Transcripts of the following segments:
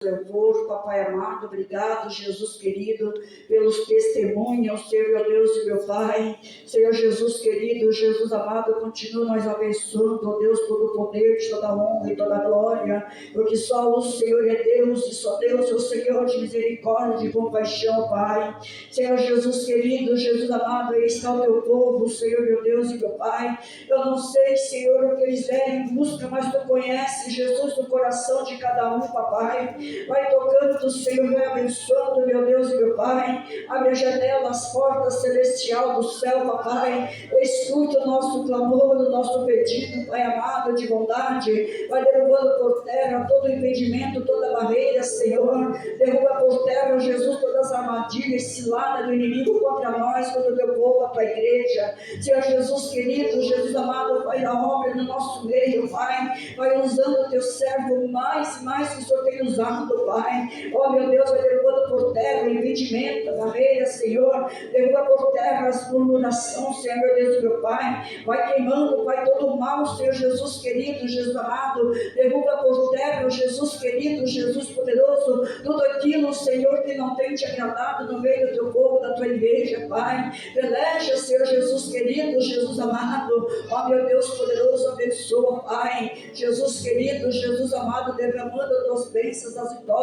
Louvor, Papai amado, obrigado, Jesus querido, pelos testemunhos, Senhor meu Deus e meu Pai, Senhor Jesus querido, Jesus amado, continua nos abençoando, ó Deus, todo o poder, toda a honra e toda a glória, porque só o Senhor é Deus, e só Deus é o Senhor de misericórdia e compaixão, Pai. Senhor Jesus querido, Jesus amado, aí está o teu povo, Senhor meu Deus e meu Pai. Eu não sei, Senhor, o que eles derem em busca, mas tu conheces, Jesus, do coração de cada um, Papai. Vai tocando, Senhor, vai abençoando, meu Deus e meu Pai. Abre a janela, as portas celestial do céu, Papai. Escuta o nosso clamor, o nosso pedido, Pai amado, de bondade. Vai derrubando por terra todo impedimento, toda barreira, Senhor. Derruba por terra, Jesus, todas as armadilhas, cilada do inimigo contra nós, contra o teu povo, a tua igreja. Senhor Jesus querido, Jesus amado, Pai da obra no nosso meio, Pai. Vai usando o teu servo mais e mais que o Senhor tem usado, Pai. Oh, meu Deus, vai derrubando por terra o impedimento, a barreira, Senhor. Derruba por terra as murmurações, Senhor, meu Deus, meu Pai. Vai queimando, Pai, todo o mal, Senhor Jesus querido, Jesus amado. Derruba por terra, Jesus querido, Jesus poderoso, tudo aquilo, Senhor, que não tem te agradado no meio do teu povo, da tua igreja, Pai. Peleja, Senhor Jesus querido, Jesus amado. Oh, meu Deus poderoso, abençoa, Pai. Jesus querido, Jesus amado, derramando as tuas bênçãos, as vitórias,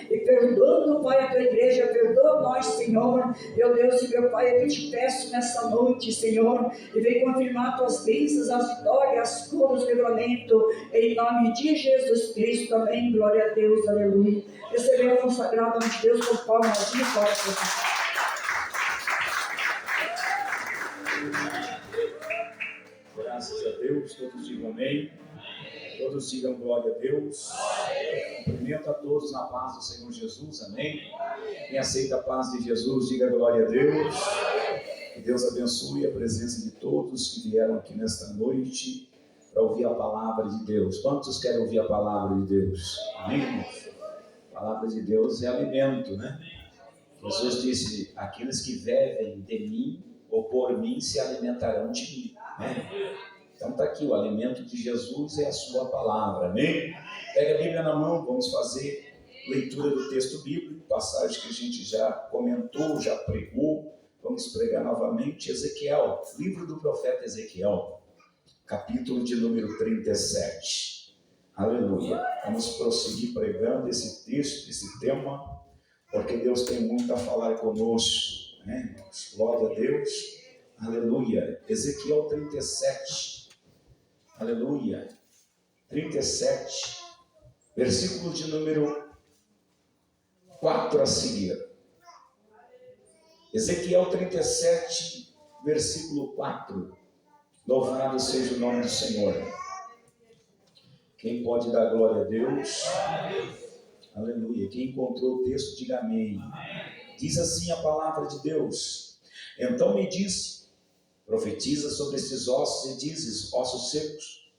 e perdoando, Pai, a tua igreja, perdoa nós, Senhor, meu Deus e meu Pai, eu te peço nessa noite, Senhor, e vem confirmar tuas bênçãos, as vitórias, as curas, o livramento, em nome de Jesus Cristo, amém, glória a Deus, aleluia. Recebemos o consagrado de Deus com palmas de coração. Graças a Deus, todos digam amém. Todos digam glória a Deus. Cumprimento a todos na paz do Senhor Jesus, amém. Quem aceita a paz de Jesus, diga glória a Deus. Que Deus abençoe a presença de todos que vieram aqui nesta noite para ouvir a palavra de Deus. Quantos querem ouvir a palavra de Deus? Amém? A palavra de Deus é alimento, né? Jesus disse: aqueles que bebem de mim ou por mim se alimentarão de mim, né? Então está aqui, o alimento de Jesus é a sua palavra, amém? Pega a Bíblia na mão, vamos fazer leitura do texto bíblico, passagem que a gente já comentou, já pregou, vamos pregar novamente. Ezequiel, livro do profeta Ezequiel, capítulo de número 37, aleluia. Vamos prosseguir pregando esse texto, esse tema, porque Deus tem muito a falar conosco, né? Glória a Deus, aleluia. Ezequiel 37, aleluia, 37, versículo de número 4 a seguir. Ezequiel 37, versículo 4. Louvado seja o nome do Senhor. Quem pode dar glória a Deus? Aleluia. Quem encontrou o texto, diga amém. Diz assim a palavra de Deus: então me disse, profetiza sobre esses ossos e dizes: ossos secos,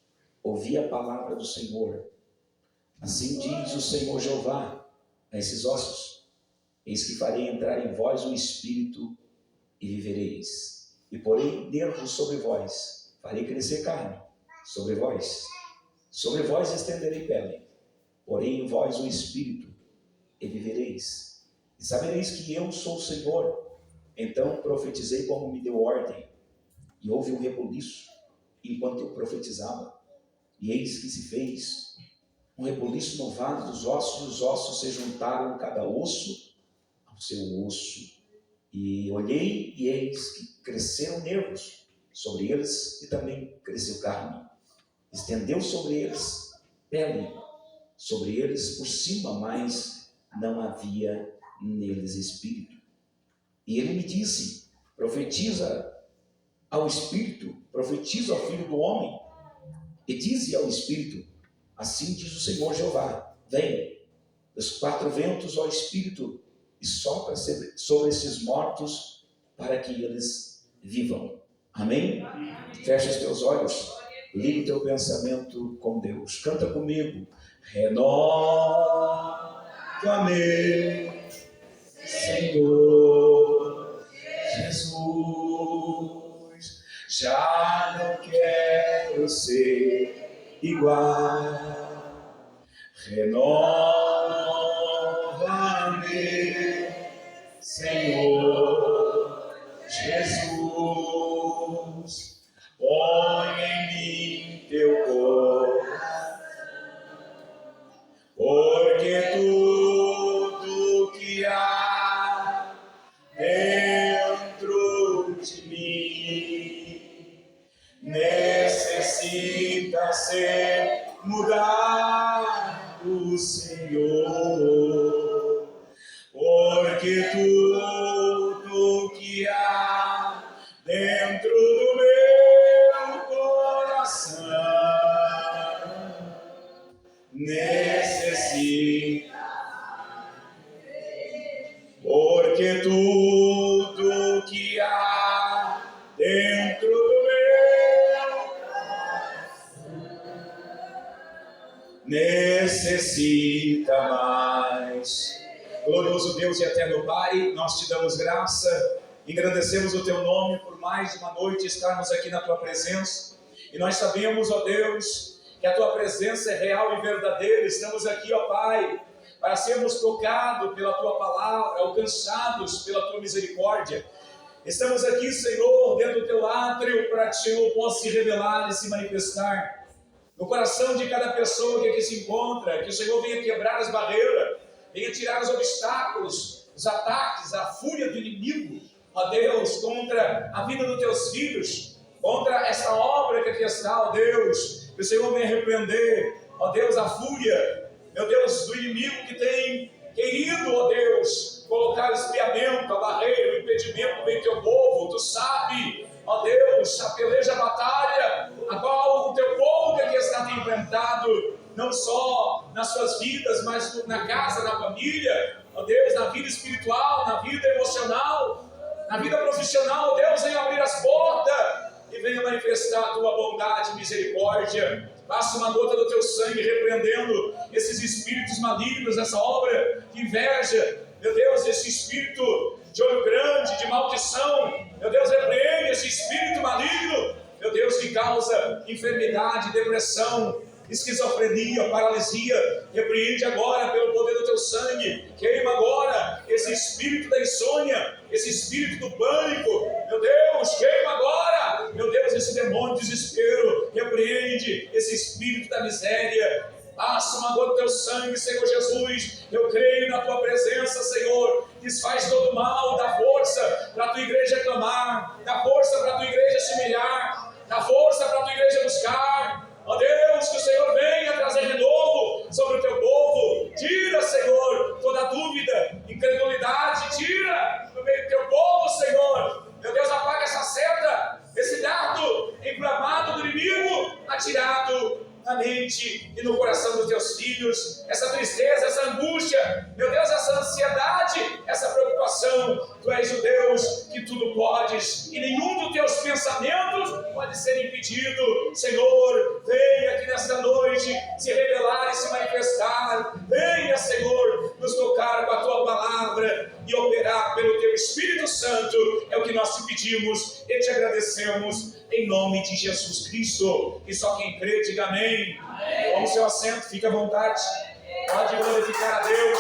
ouvi a palavra do Senhor. Assim diz o Senhor Jeová a esses ossos: eis que farei entrar em vós um espírito e vivereis, e porei nervos sobre vós, farei crescer carne sobre vós estenderei pele, porei em vós um espírito e vivereis, e sabereis que eu sou o Senhor. Então profetizei como me deu ordem, e houve um rebuliço enquanto eu profetizava, e eis que se fez um rebuliço no vale dos ossos, e os ossos se juntaram, cada osso ao seu osso. E olhei, e eis que cresceram nervos sobre eles, e também cresceu carne. Estendeu sobre eles pele, sobre eles por cima, mas não havia neles espírito. E ele me disse: profetiza ao espírito, profetiza ao filho do homem, e dize ao espírito: assim diz o Senhor Jeová, vem dos quatro ventos, ó espírito, e sopra sobre esses mortos, para que eles vivam. Amém? Fecha os teus olhos, liga o teu pensamento com Deus, canta comigo: renova-me, Senhor Jesus, já não quero ser igual. Renova-me, porque tudo que há dentro do meu coração necessita, porque tudo que há dentro do meu necessita mais. Glorioso Deus e eterno Pai, nós te damos graça, engrandecemos o teu nome por mais uma noite estarmos aqui na tua presença, e nós sabemos, ó Deus, que a tua presença é real e verdadeira. Estamos aqui, ó Pai, para sermos tocados pela tua palavra, alcançados pela tua misericórdia. Estamos aqui, Senhor, dentro do teu átrio, para que o Senhor possa se revelar e se manifestar no coração de cada pessoa que aqui se encontra, que o Senhor venha quebrar as barreiras, venha tirar os obstáculos, os ataques, a fúria do inimigo, ó Deus, contra a vida dos teus filhos, contra essa obra que aqui está, ó Deus, que o Senhor venha repreender, ó Deus, a fúria, meu Deus, do inimigo que tem querido, ó Deus, colocar o espiamento, a barreira, o impedimento no meio do teu povo. Tu sabe, ó Deus, a peleja, a batalha, a qual o teu povo que aqui está tem enfrentado, não só nas suas vidas, mas na casa, na família, ó Deus, na vida espiritual, na vida emocional, na vida profissional. Ó Deus, venha abrir as portas e venha manifestar a tua bondade e misericórdia. Passa uma gota do teu sangue repreendendo esses espíritos malignos, essa obra de inveja, meu Deus, esse espírito de olho grande, de maldição, meu Deus, repreende esse espírito maligno, meu Deus, que causa enfermidade, depressão, esquizofrenia, paralisia. Repreende agora pelo poder do teu sangue, queima agora esse espírito da insônia, esse espírito do pânico, meu Deus, queima agora, meu Deus, esse demônio de desespero, repreende esse espírito da miséria. Passa uma gota do teu sangue, Senhor Jesus. Eu creio na tua presença, Senhor. Desfaz todo o mal, dá força para a tua igreja clamar, dá força para a tua igreja se humilhar, dá força para a tua igreja buscar. Ó Deus, que o Senhor venha trazer renovo sobre o teu povo. Tira, Senhor, toda dúvida, incredulidade, tira do meio do teu povo, Senhor. Meu Deus, apaga essa seta, esse dardo inflamado do inimigo, atirado na mente e no coração dos teus filhos, essa tristeza, essa angústia, meu Deus, essa ansiedade, essa preocupação. Tu és o Deus que tudo podes, e nenhum dos teus pensamentos pode ser impedido. Senhor, venha aqui nesta noite se revelar e se manifestar. Venha, Senhor, nos tocar com a tua palavra e operar pelo teu Espírito Santo. É o que nós te pedimos e te agradecemos, em nome de Jesus Cristo. E só quem crê, diga amém. Tome seu assento, fique à vontade. Pode glorificar a Deus.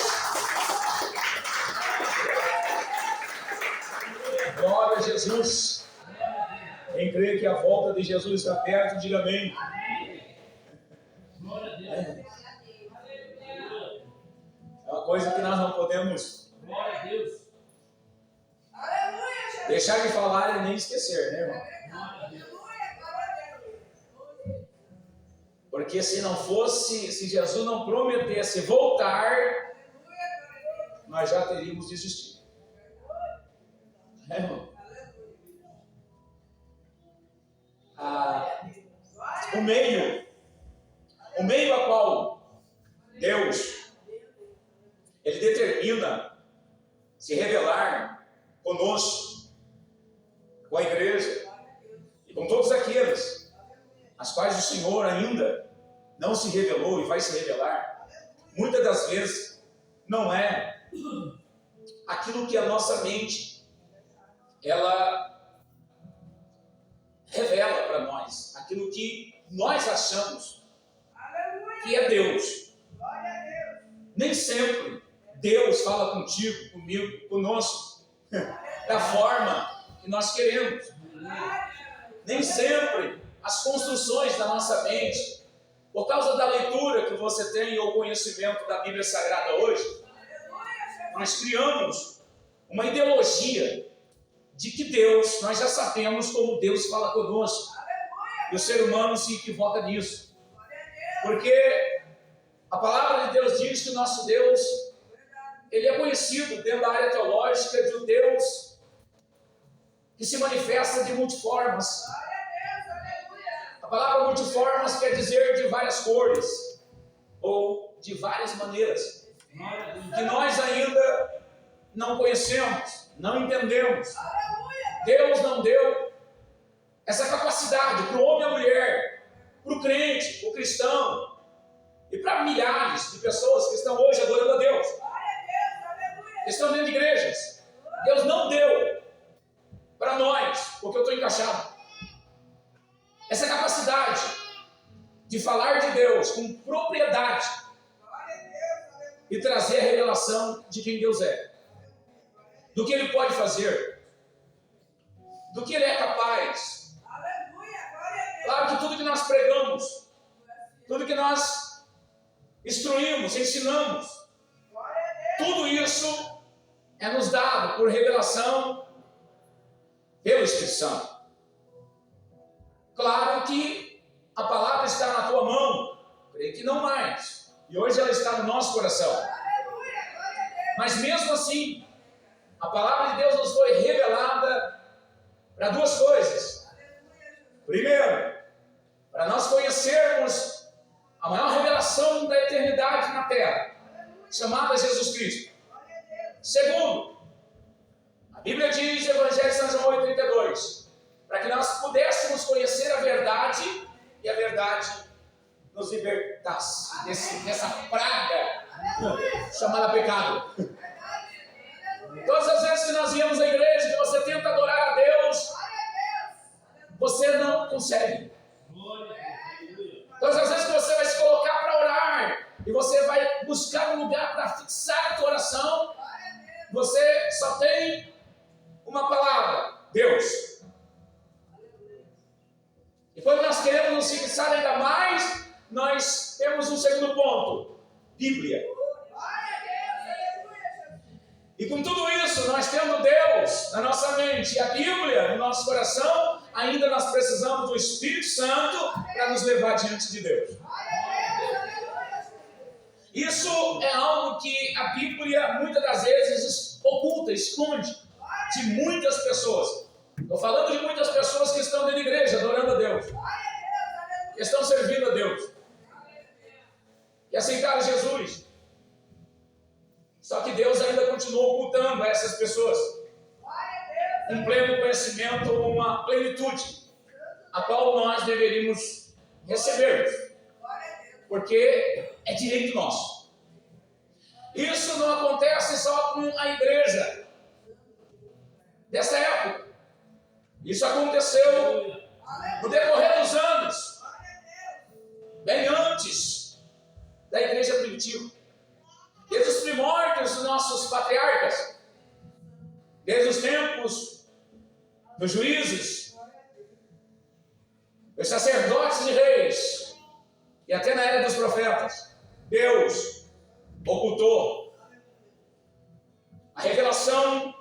Glória a Jesus. Quem crê que a volta de Jesus está perto, diga amém. É uma coisa que nós não podemos deixar de falar e nem esquecer, né, irmão? Porque se não fosse, se Jesus não prometesse voltar, nós já teríamos desistido. É, irmão? O meio a qual Deus, Ele determina se revelar conosco, com a igreja e com todos aqueles as quais o Senhor ainda não se revelou e vai se revelar, muitas das vezes não é aquilo que a nossa mente ela revela para nós, aquilo que nós achamos que é Deus. Nem sempre Deus fala contigo, comigo, conosco da forma que nós queremos. Nem sempre as construções da nossa mente, por causa da leitura que você tem ou conhecimento da Bíblia Sagrada hoje, nós criamos uma ideologia de que Deus, nós já sabemos como Deus fala conosco. E o ser humano se equivoca nisso. Porque A palavra de Deus diz que o nosso Deus, ele é conhecido dentro da área teológica de um Deus que se manifesta de multiformas. A palavra multiformas quer dizer de várias cores ou de várias maneiras que nós ainda não conhecemos, não entendemos. Deus não deu essa capacidade para o homem e a mulher, para o crente, para o cristão e para milhares de pessoas que estão hoje adorando a Deus, que estão dentro de igrejas. Deus não deu para nós, porque eu estou encaixado, essa capacidade de falar de Deus com propriedade e trazer a revelação de quem Deus é, do que Ele pode fazer, do que Ele é capaz. Claro que tudo que nós pregamos, tudo que nós instruímos, ensinamos, tudo isso é nos dado por revelação pelo Espírito Santo. Claro que a palavra está na tua mão, creio que não mais, e hoje ela está no nosso coração. Mas mesmo assim, a palavra de Deus nos foi revelada para duas coisas. Primeiro, para nós conhecermos a maior revelação da eternidade na terra, chamada Jesus Cristo. Segundo, a Bíblia diz, Evangelho de São João 8,32, para que nós pudéssemos conhecer a verdade e a verdade nos libertasse dessa praga chamada pecado. Todas as vezes que nós viemos à igreja, que você tenta adorar a Deus, você não consegue. Todas as vezes que você vai se colocar para orar e você vai buscar um lugar para fixar a tua oração, você só tem uma palavra: Deus. E quando nós queremos nos fixar ainda mais, nós temos um segundo ponto: Bíblia. E com tudo isso, nós tendo Deus na nossa mente e a Bíblia no nosso coração, ainda nós precisamos do Espírito Santo para nos levar diante de Deus. Isso é algo que a Bíblia muitas das vezes oculta, esconde de muitas pessoas. Estou falando de muitas pessoas que estão dentro da igreja adorando a Deus, que estão servindo a Deus, que aceitaram Jesus. Só que Deus ainda continua ocultando a essas pessoas um pleno conhecimento, uma plenitude, a qual nós deveríamos receber, porque é direito nosso. Isso não acontece só com a igreja dessa época. Isso aconteceu no decorrer dos anos, bem antes da igreja primitiva. Desde os primórdios dos nossos patriarcas, desde os tempos dos juízes, dos sacerdotes e reis, e até na era dos profetas, Deus ocultou a revelação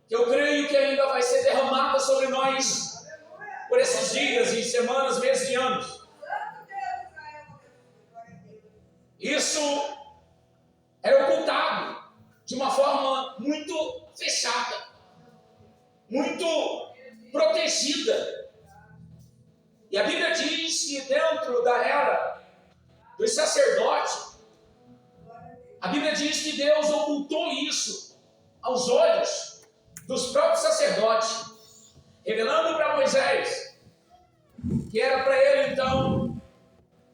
que eu creio que ainda vai ser derramada sobre nós por esses dias e semanas, meses e anos. Isso era ocultado de uma forma muito fechada, muito protegida. E a Bíblia diz que dentro da era dos sacerdotes, a Bíblia diz que Deus ocultou isso aos olhos dos próprios sacerdotes, revelando para Moisés que era para ele então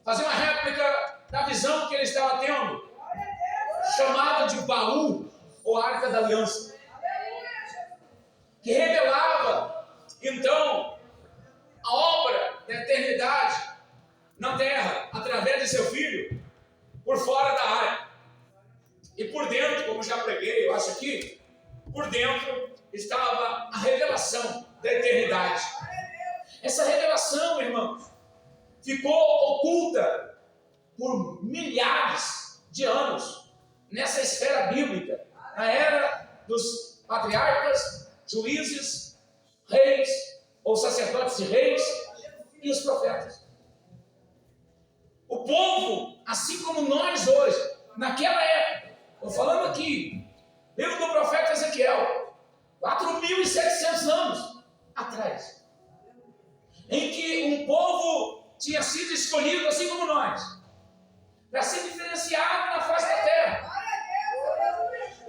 fazer uma réplica da visão que ele estava tendo, chamada de baú, ou arca da aliança, que revelava então a obra da eternidade na terra, através de seu filho, por fora da arca. E por dentro, como já preguei, eu acho aqui, por dentro estava a revelação da eternidade. Essa revelação, irmãos, ficou oculta por milhares de anos nessa esfera bíblica, na era dos patriarcas, juízes, reis, ou sacerdotes e reis, e os profetas. O povo, assim como nós hoje, naquela época, estou falando aqui, livro do profeta Ezequiel, 4.700 anos atrás, em que um povo tinha sido escolhido, assim como nós, para ser diferenciado na face da terra.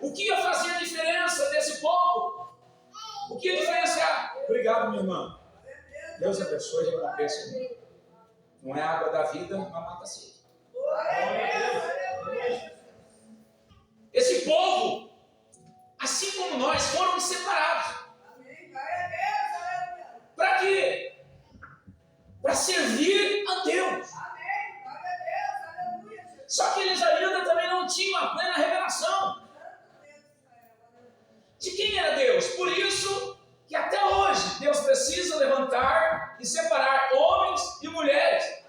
O que ia fazer a diferença desse povo? O que ia diferenciar? Obrigado, minha irmã. Deus abençoe e recompensa. Não é a água da vida, mas mata a sede. Esse povo, assim como nós, foram separados. Para quê? Para servir a Deus. Só que eles ainda também não tinham a plena revelação de quem era Deus. Por isso que até hoje Deus precisa levantar e separar homens e mulheres.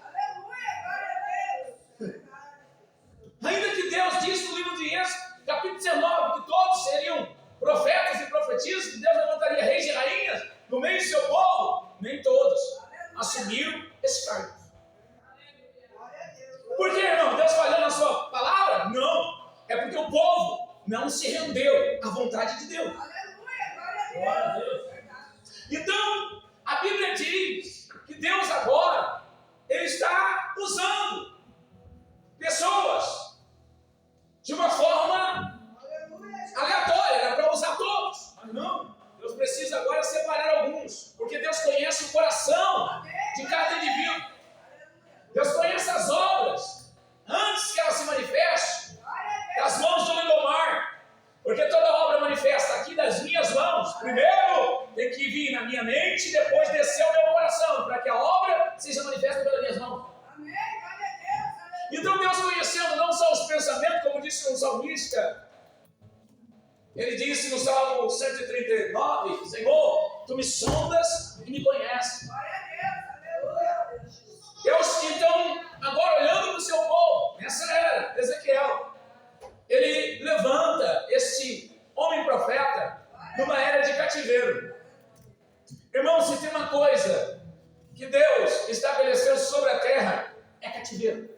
Ainda que Deus diz no livro de Êxodo, capítulo 19, que todos seriam profetas e profetisas, que Deus levantaria reis e rainhas no meio do seu povo, nem todos assumiram esse cargo. Por que, irmão? Deus falhou na sua palavra? Não. É porque o povo não se rendeu à vontade de Deus. Glória a Deus. Então, a Bíblia diz que Deus agora, Ele está usando pessoas de uma forma aleatória, era para usar todos. Mas não, Deus precisa agora separar alguns, porque Deus conhece o coração de cada indivíduo. Deus conhece as obras antes que elas se manifestem das mãos do Lindomar. Porque toda obra manifesta aqui das minhas mãos. Primeiro tem que vir na minha mente, depois descer ao meu coração, para que a obra seja manifesta pelas minhas mãos. Então Deus, conhecendo não só os pensamentos, como disse o salmista, ele disse no Salmo 139, Senhor, Tu me sondas e me conheces. Deus, então, agora olhando para o seu povo, nessa era, Ezequiel, ele levanta este homem profeta numa era de cativeiro. Irmão, se tem uma coisa que Deus estabeleceu sobre a terra, é cativeiro.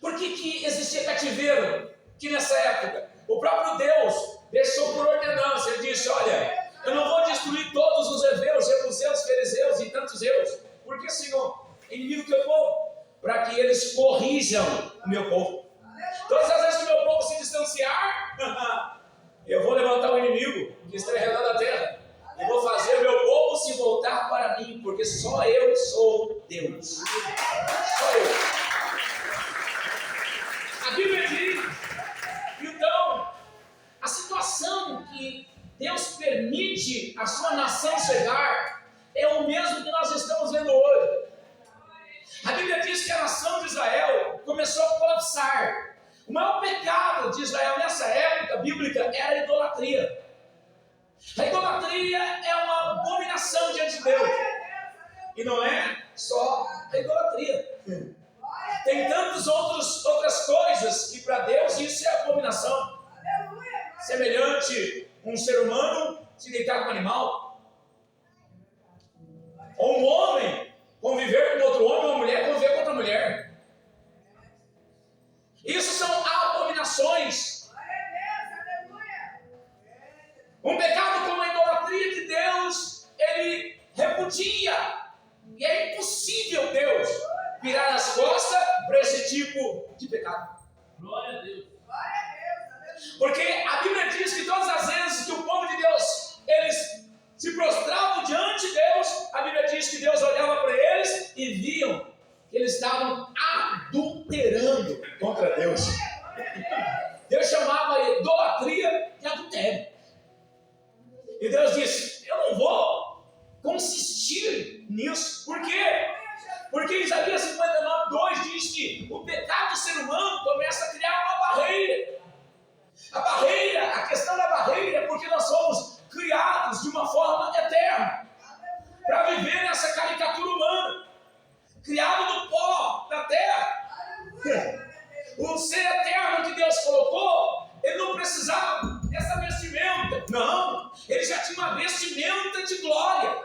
Por que existia cativeiro aqui nessa época? O próprio Deus deixou por ordenança. Ele disse, olha, eu não vou destruir todos os heveus, jebuseus, fariseus e tantos eus. Por que, Senhor? Inimigo do teu povo. Para que eles corrijam o meu povo. Todas as vezes que o meu povo se distanciar, eu vou levantar o inimigo que está enredando a terra. E vou fazer o meu povo se voltar para mim, porque só eu sou Deus. Só eu. A Bíblia diz, então, a situação que Deus permite a sua nação chegar é o mesmo que nós estamos vendo hoje. A Bíblia diz que a nação de Israel começou a colapsar. O maior pecado de Israel nessa época bíblica era a idolatria. A idolatria é uma abominação diante de Deus. E não é só a idolatria. Tem tantas outras coisas que para Deus isso é abominação. Semelhante a um ser humano se deitar com um animal. Ou um homem conviver com outro homem, ou uma mulher conviver com outra mulher. Isso são abominações. Um pecado como a idolatria que Deus, Ele repudia. E é impossível Deus virar as costas para esse tipo de pecado. Glória a Deus. Porque a Bíblia diz que todas as vezes que o povo de Deus, eles se prostravam diante de Deus, a Bíblia diz que Deus olhava para eles e viam que eles estavam adulterando contra Deus. Deus chamava a idolatria de adultério. E Deus disse, eu não vou consistir nisso. Por quê? Porque Isaías 59, 2 diz que o pecado do ser humano começa a criar uma barreira. A questão da barreira é porque nós somos criados de uma forma eterna para viver nessa caricatura humana, criado do pó da terra. O ser eterno que Deus colocou, ele não precisava dessa vestimenta. Não, ele já tinha uma vestimenta de glória.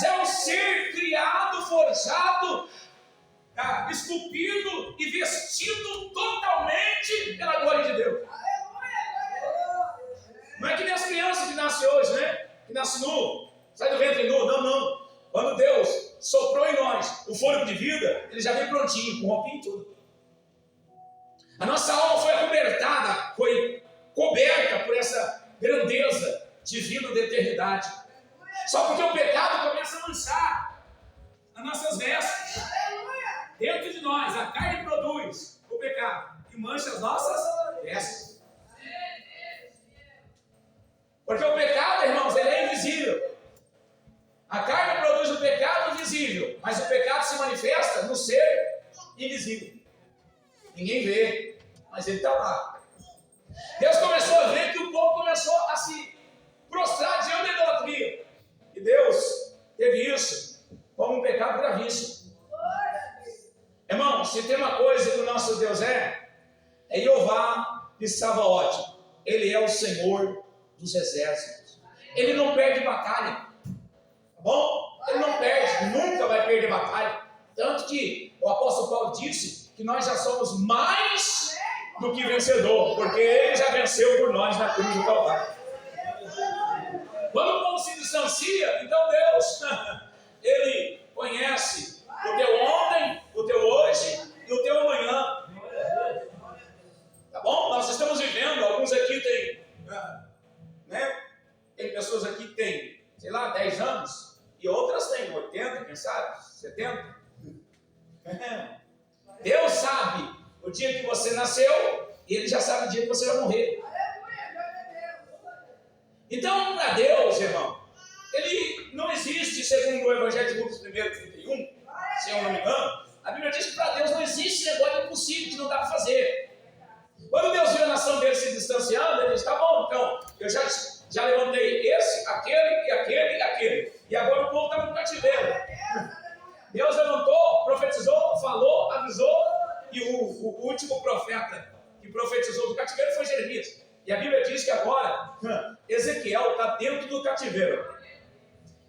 Já é um ser criado, forjado esculpido e vestido totalmente pela glória de Deus. Não é que nem as crianças que nascem hoje, né? Que nascem nu, sai do ventre nu. Não, não. Quando Deus soprou em nós o fôlego de vida, ele já vem prontinho, com roupinha e tudo. A nossa alma foi acobertada, foi coberta por essa grandeza divina da eternidade. Só porque o pecado começa a manchar as nossas vestes. Dentro de nós, a carne produz o pecado e mancha as nossas vestes. Porque o pecado, irmãos, ele é invisível. A carne produz o pecado invisível, mas o pecado se manifesta no ser invisível. Ninguém vê, mas ele está lá. Deus começou a ver que o povo começou a se prostrar diante da idolatria. E Deus teve isso como um pecado gravíssimo. Irmão, se tem uma coisa que o nosso Deus é Jeová de Sabaote. Ele é o Senhor dos exércitos. Ele não perde batalha. Tá bom? Ele não perde, nunca vai perder batalha. Tanto que o apóstolo Paulo disse que nós já somos mais do que vencedor, porque ele já venceu por nós na cruz do Calvário. Quando o povo se distancia, então Deus, ele conhece o teu ontem, o teu hoje e o teu amanhã. Tá bom? Nós estamos vivendo, alguns aqui têm, né? Tem pessoas aqui que têm, sei lá, 10 anos, e outras têm 80, quem sabe, 70. Deus sabe o dia que você nasceu, e ele já sabe o dia que você vai morrer. Então, para Deus, irmão, ele não existe, segundo o Evangelho de Lucas 1:31, se eu não me engano, a Bíblia diz que para Deus não existe negócio impossível que não dá para fazer. Quando Deus viu a nação dele se distanciando, ele disse, tá bom, então, eu já levantei esse, aquele e aquele e aquele, e agora o povo está no cativeiro. Deus levantou, profetizou, falou, avisou, e o último profeta que profetizou do cativeiro foi Jeremias. E a Bíblia diz que agora Ezequiel está dentro do cativeiro.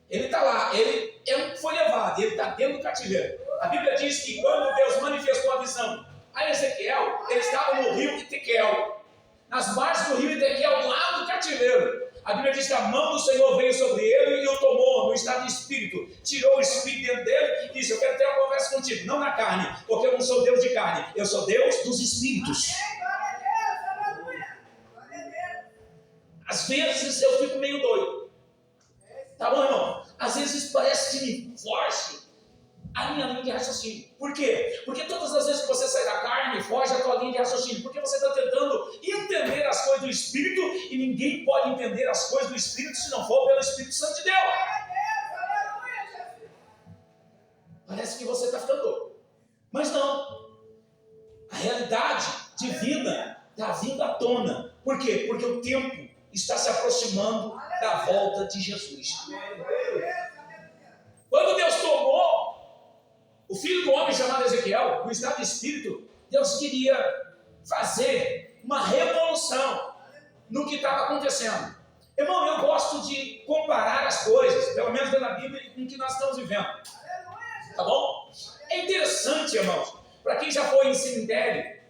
Ele está lá, ele foi levado, ele está dentro do cativeiro. A Bíblia diz que quando Deus manifestou a visão a Ezequiel, ele estava no rio Itequel, nas margens do rio Itequel, lá no cativeiro. A Bíblia diz que a mão do Senhor veio sobre ele e o tomou no estado de espírito, tirou o espírito dentro dele e disse, eu quero ter uma conversa contigo, não na carne, porque eu não sou Deus de carne, eu sou Deus dos espíritos. Às vezes eu fico meio doido. Tá bom, irmão? Às vezes parece que me foge a minha linha de raciocínio. Por quê? Porque todas as vezes que você sai da carne, foge a tua linha de raciocínio. Porque você está tentando entender as coisas do Espírito e ninguém pode entender as coisas do Espírito se não for pelo Espírito Santo de Deus. Parece que você está ficando doido. Mas não. A realidade divina está vindo à tona. Por quê? Porque o tempo está se aproximando da volta de Jesus. Quando Deus tomou o filho do homem chamado Ezequiel, no estado de espírito, Deus queria fazer uma revolução no que estava acontecendo. Irmão, eu gosto de comparar as coisas, pelo menos dentro da Bíblia, com o que nós estamos vivendo. Tá bom? É interessante, irmãos, para quem já foi em cemitério,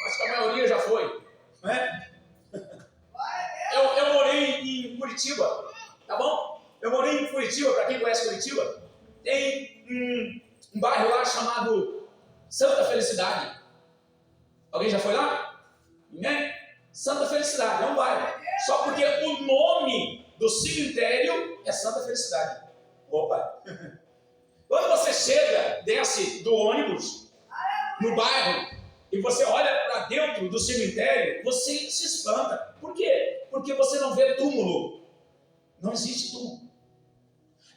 acho que a maioria já foi, não é? Eu morei em Curitiba, tá bom? Eu morei em Curitiba, para quem conhece Curitiba, tem um bairro lá chamado Santa Felicidade. Alguém já foi lá? Ninguém? Santa Felicidade, é um bairro. Só porque o nome do cemitério é Santa Felicidade. Opa! Quando você chega, desce do ônibus, no bairro, e você olha para dentro do cemitério, você se espanta. Por quê? Porque você não vê túmulo. Não existe túmulo.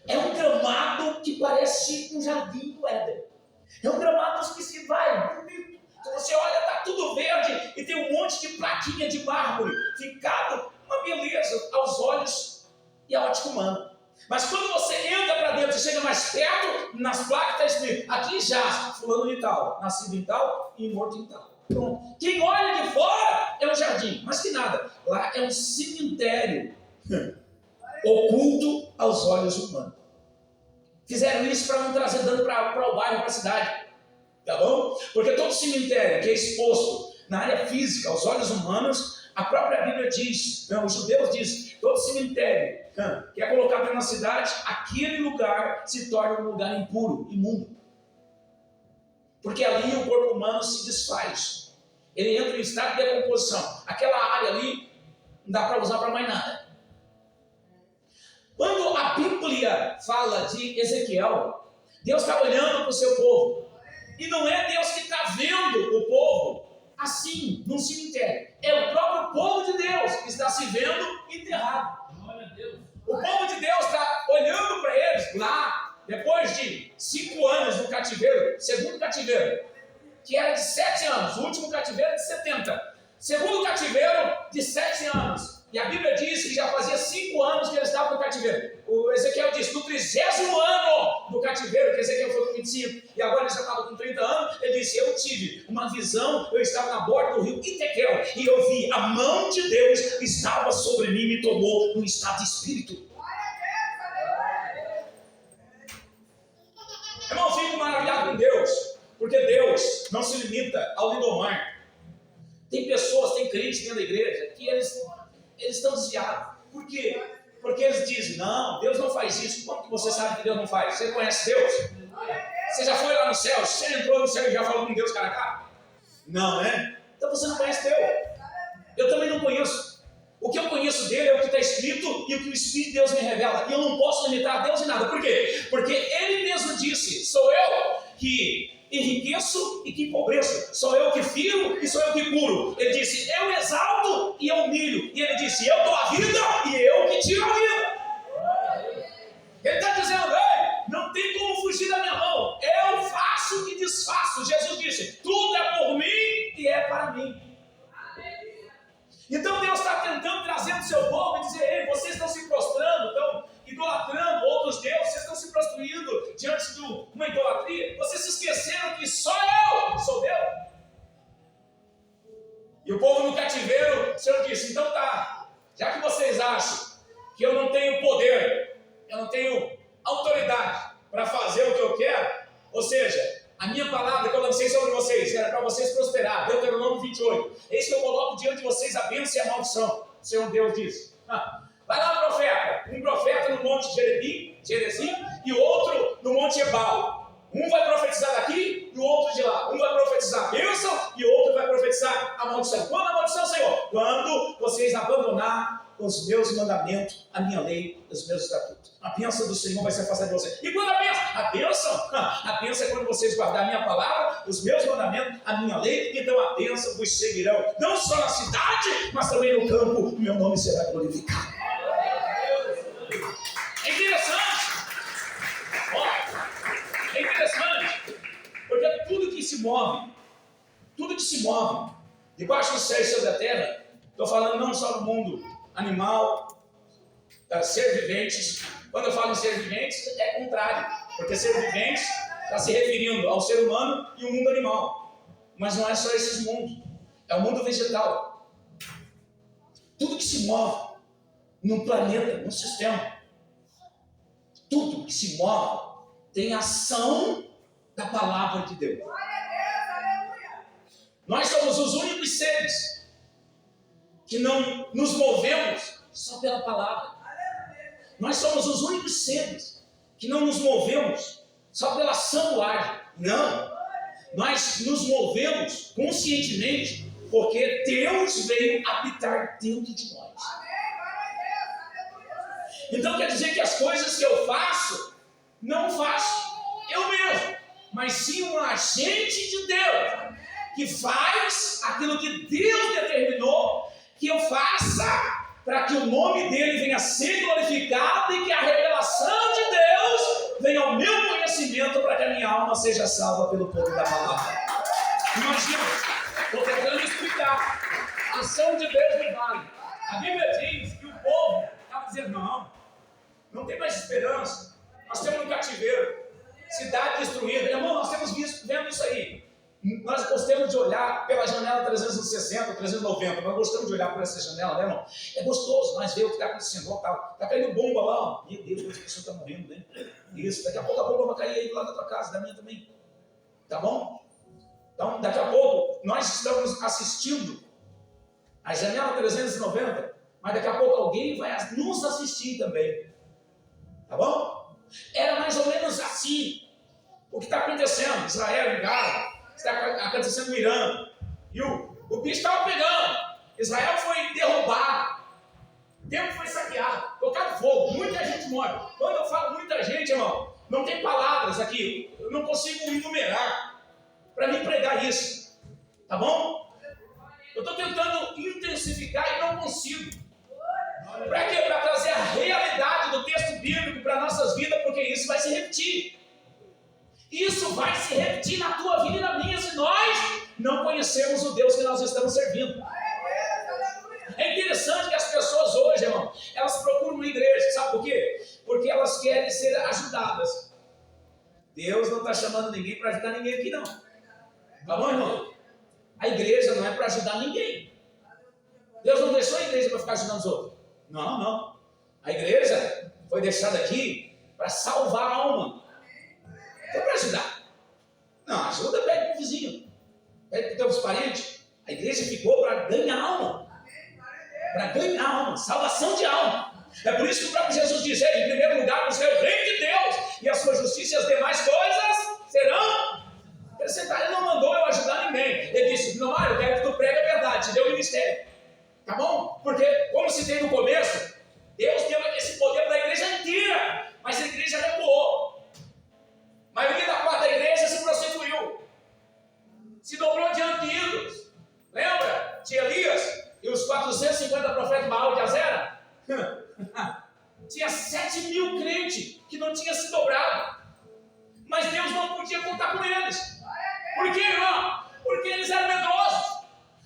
É um gramado que parece um jardim do Éden. É um gramado que se vai bonito. Então você olha, está tudo verde e tem um monte de plaquinha de mármore, ficado uma beleza aos olhos e à ótica humana. Mas quando você entra para dentro e chega mais perto, nas placas está escrito, aqui já, fulano de tal, nascido em tal e morto em tal. Pronto. Quem olha de fora é um jardim, mas que nada. Lá é um cemitério oculto aos olhos humanos. Fizeram isso para não trazer dano para o bairro, para a cidade. Tá bom? Porque todo cemitério que é exposto na área física aos olhos humanos, a própria Bíblia diz, os judeus dizem, todo cemitério que é colocado na cidade, aquele lugar se torna um lugar impuro, imundo. Porque ali o corpo humano se desfaz. Ele entra em estado de decomposição. Aquela área ali não dá para usar para mais nada. Quando a Bíblia fala de Ezequiel, Deus está olhando para o seu povo. E não é Deus que está vendo o povo assim, num cemitério. É o próprio povo de Deus que está se vendo enterrado. O povo de Deus está olhando para eles lá, depois de 5 anos no cativeiro, segundo cativeiro, que era de 7 anos, o último cativeiro de 70. Segundo cativeiro de 7 anos. E a Bíblia diz que já fazia 5 anos que eles estavam no cativeiro. O Ezequiel diz, no 30º ano do cativeiro, que Ezequiel foi com 25, e agora ele já estava com 30 anos, ele disse, eu tive uma visão, eu estava na borda do rio Itequel, e eu vi, a mão de Deus estava sobre mim e me tomou num estado de espírito. Irmão, fico maravilhado com Deus, porque Deus não se limita ao lindomar. Tem pessoas, tem crentes dentro da igreja, que eles estão desviados. Por quê? Porque eles dizem, não, Deus não faz isso. Como que você sabe que Deus não faz? Você conhece Deus? Você já foi lá no céu? Você entrou no céu e já falou com Deus cara a cara? Não, né? Então você não conhece Deus. Eu também não conheço. O que eu conheço dele é o que está escrito e o que o Espírito de Deus me revela. E eu não posso limitar a Deus em nada. Por quê? Porque ele mesmo disse, sou eu que enriqueço e que empobreço, sou eu que firo e sou eu que curo. Ele disse, eu exalto e eu humilho. E ele disse, eu dou a vida e eu que tiro a vida. Ele está dizendo, ei, não tem como fugir da minha mão, eu faço e desfaço. Jesus disse, tudo é por mim e é para mim. Então Deus está tentando trazer o seu povo e dizer, ei, vocês estão se prostrando, estão idolatrando outros deuses, vocês estão se prostituindo diante de uma idolatria, vocês se esqueceram que só eu sou Deus. E o povo no cativeiro, o Senhor disse, então tá, já que vocês acham que eu não tenho poder, eu não tenho autoridade para fazer o que eu quero, ou seja, a minha palavra que eu lancei sobre vocês era para vocês prosperar, Deuteronômio 28, eis que eu coloco diante de vocês a bênção e a maldição, o Senhor Deus disse. Vai lá, profeta. Um profeta no monte Gerizim e outro no monte Ebal. Um vai profetizar daqui e o outro de lá. Um vai profetizar a bênção e o outro vai profetizar a maldição. Quando a maldição, Senhor? Quando vocês abandonar os meus mandamentos, a minha lei, os meus estatutos. A bênção do Senhor vai se afastar de vocês. E quando a bênção? A bênção é quando vocês guardarem a minha palavra, os meus mandamentos, a minha lei, então a bênção vos seguirão. Não só na cidade, mas também no campo, o meu nome será glorificado. É interessante. Olha, é interessante, porque tudo que se move debaixo do céu e sobre a terra, estou falando não só do mundo animal, ser viventes. Quando eu falo em ser viventes, é contrário, porque ser viventes está se referindo ao ser humano e ao mundo animal. Mas não é só esses mundos, é o mundo vegetal. Tudo que se move no planeta, no sistema, tudo que se move tem ação da palavra de Deus. Nós somos os únicos seres que não nos movemos só pela palavra. Nós somos os únicos seres que não nos movemos só pela ação do ar. Não. Nós nos movemos conscientemente porque Deus veio habitar dentro de nós. Então quer dizer que as coisas que eu faço, não faço eu mesmo, mas sim um agente de Deus, que faz aquilo que Deus determinou que eu faça, para que o nome dele venha a ser glorificado e que a revelação de Deus venha ao meu conhecimento, para que a minha alma seja salva pelo poder da palavra. Imagina, estou tentando explicar, a ação de Deus não vale. A Bíblia diz que o povo estava dizendo, não tem mais esperança, nós temos um cativeiro, cidade destruída. Irmão, nós temos vendo isso aí. Nós gostamos de olhar pela janela 360, 390, nós gostamos de olhar por essa janela, né, irmão? É gostoso, nós vemos o que está acontecendo, está caindo bomba lá, ó. Meu Deus, as pessoas estão morrendo, né? Isso, daqui a pouco a bomba vai cair aí do lado da tua casa, da minha também. Tá bom? Então, daqui a pouco, nós estamos assistindo a janela 390, mas daqui a pouco alguém vai nos assistir também. Tá bom? Era mais ou menos assim o que está acontecendo. Israel em Gaza, está acontecendo no Irã. E o bicho estava pegando. Israel foi derrubado. O templo foi saqueado, tocado fogo. Muita gente morre. Quando eu falo muita gente, irmão, não tem palavras aqui. Eu não consigo enumerar para me pregar isso. Tá bom? Eu estou tentando intensificar e não consigo. Para quê? Para trazer a realidade do texto bíblico para nossas vidas, porque isso vai se repetir. Isso vai se repetir na tua vida e na minha, se nós não conhecemos o Deus que nós estamos servindo. É interessante que as pessoas hoje, irmão, elas procuram uma igreja, sabe por quê? Porque elas querem ser ajudadas. Deus não está chamando ninguém para ajudar ninguém aqui, não. Tá bom, irmão? A igreja não é para ajudar ninguém. Deus não deixou a igreja para ficar ajudando os outros. Não, não. A igreja foi deixada aqui para salvar a alma. Foi para ajudar. Não, ajuda, pede para o vizinho. Pede para os teus parentes. A igreja ficou para ganhar alma. Para ganhar alma. Salvação de alma. É por isso que o próprio Jesus diz, em primeiro lugar, buscar o reino de Deus e a sua justiça e as demais coisas serão acrescentadas. Ele não mandou eu ajudar ninguém. Ele disse, não, Mário, eu quero que tu pregue a verdade. Te deu o ministério. Tá bom? Porque, como citei no começo, Deus deu esse poder para a igreja inteira, mas a igreja recuou. A maioria da parte da igreja se prostituiu, se dobrou diante de ídolos. Lembra? Tinha Elias e os 450 profetas de Baal de Azera? Tinha 7.000 crentes que não tinham se dobrado, mas Deus não podia contar com eles. Por quê, irmão? Porque eles eram medrosos,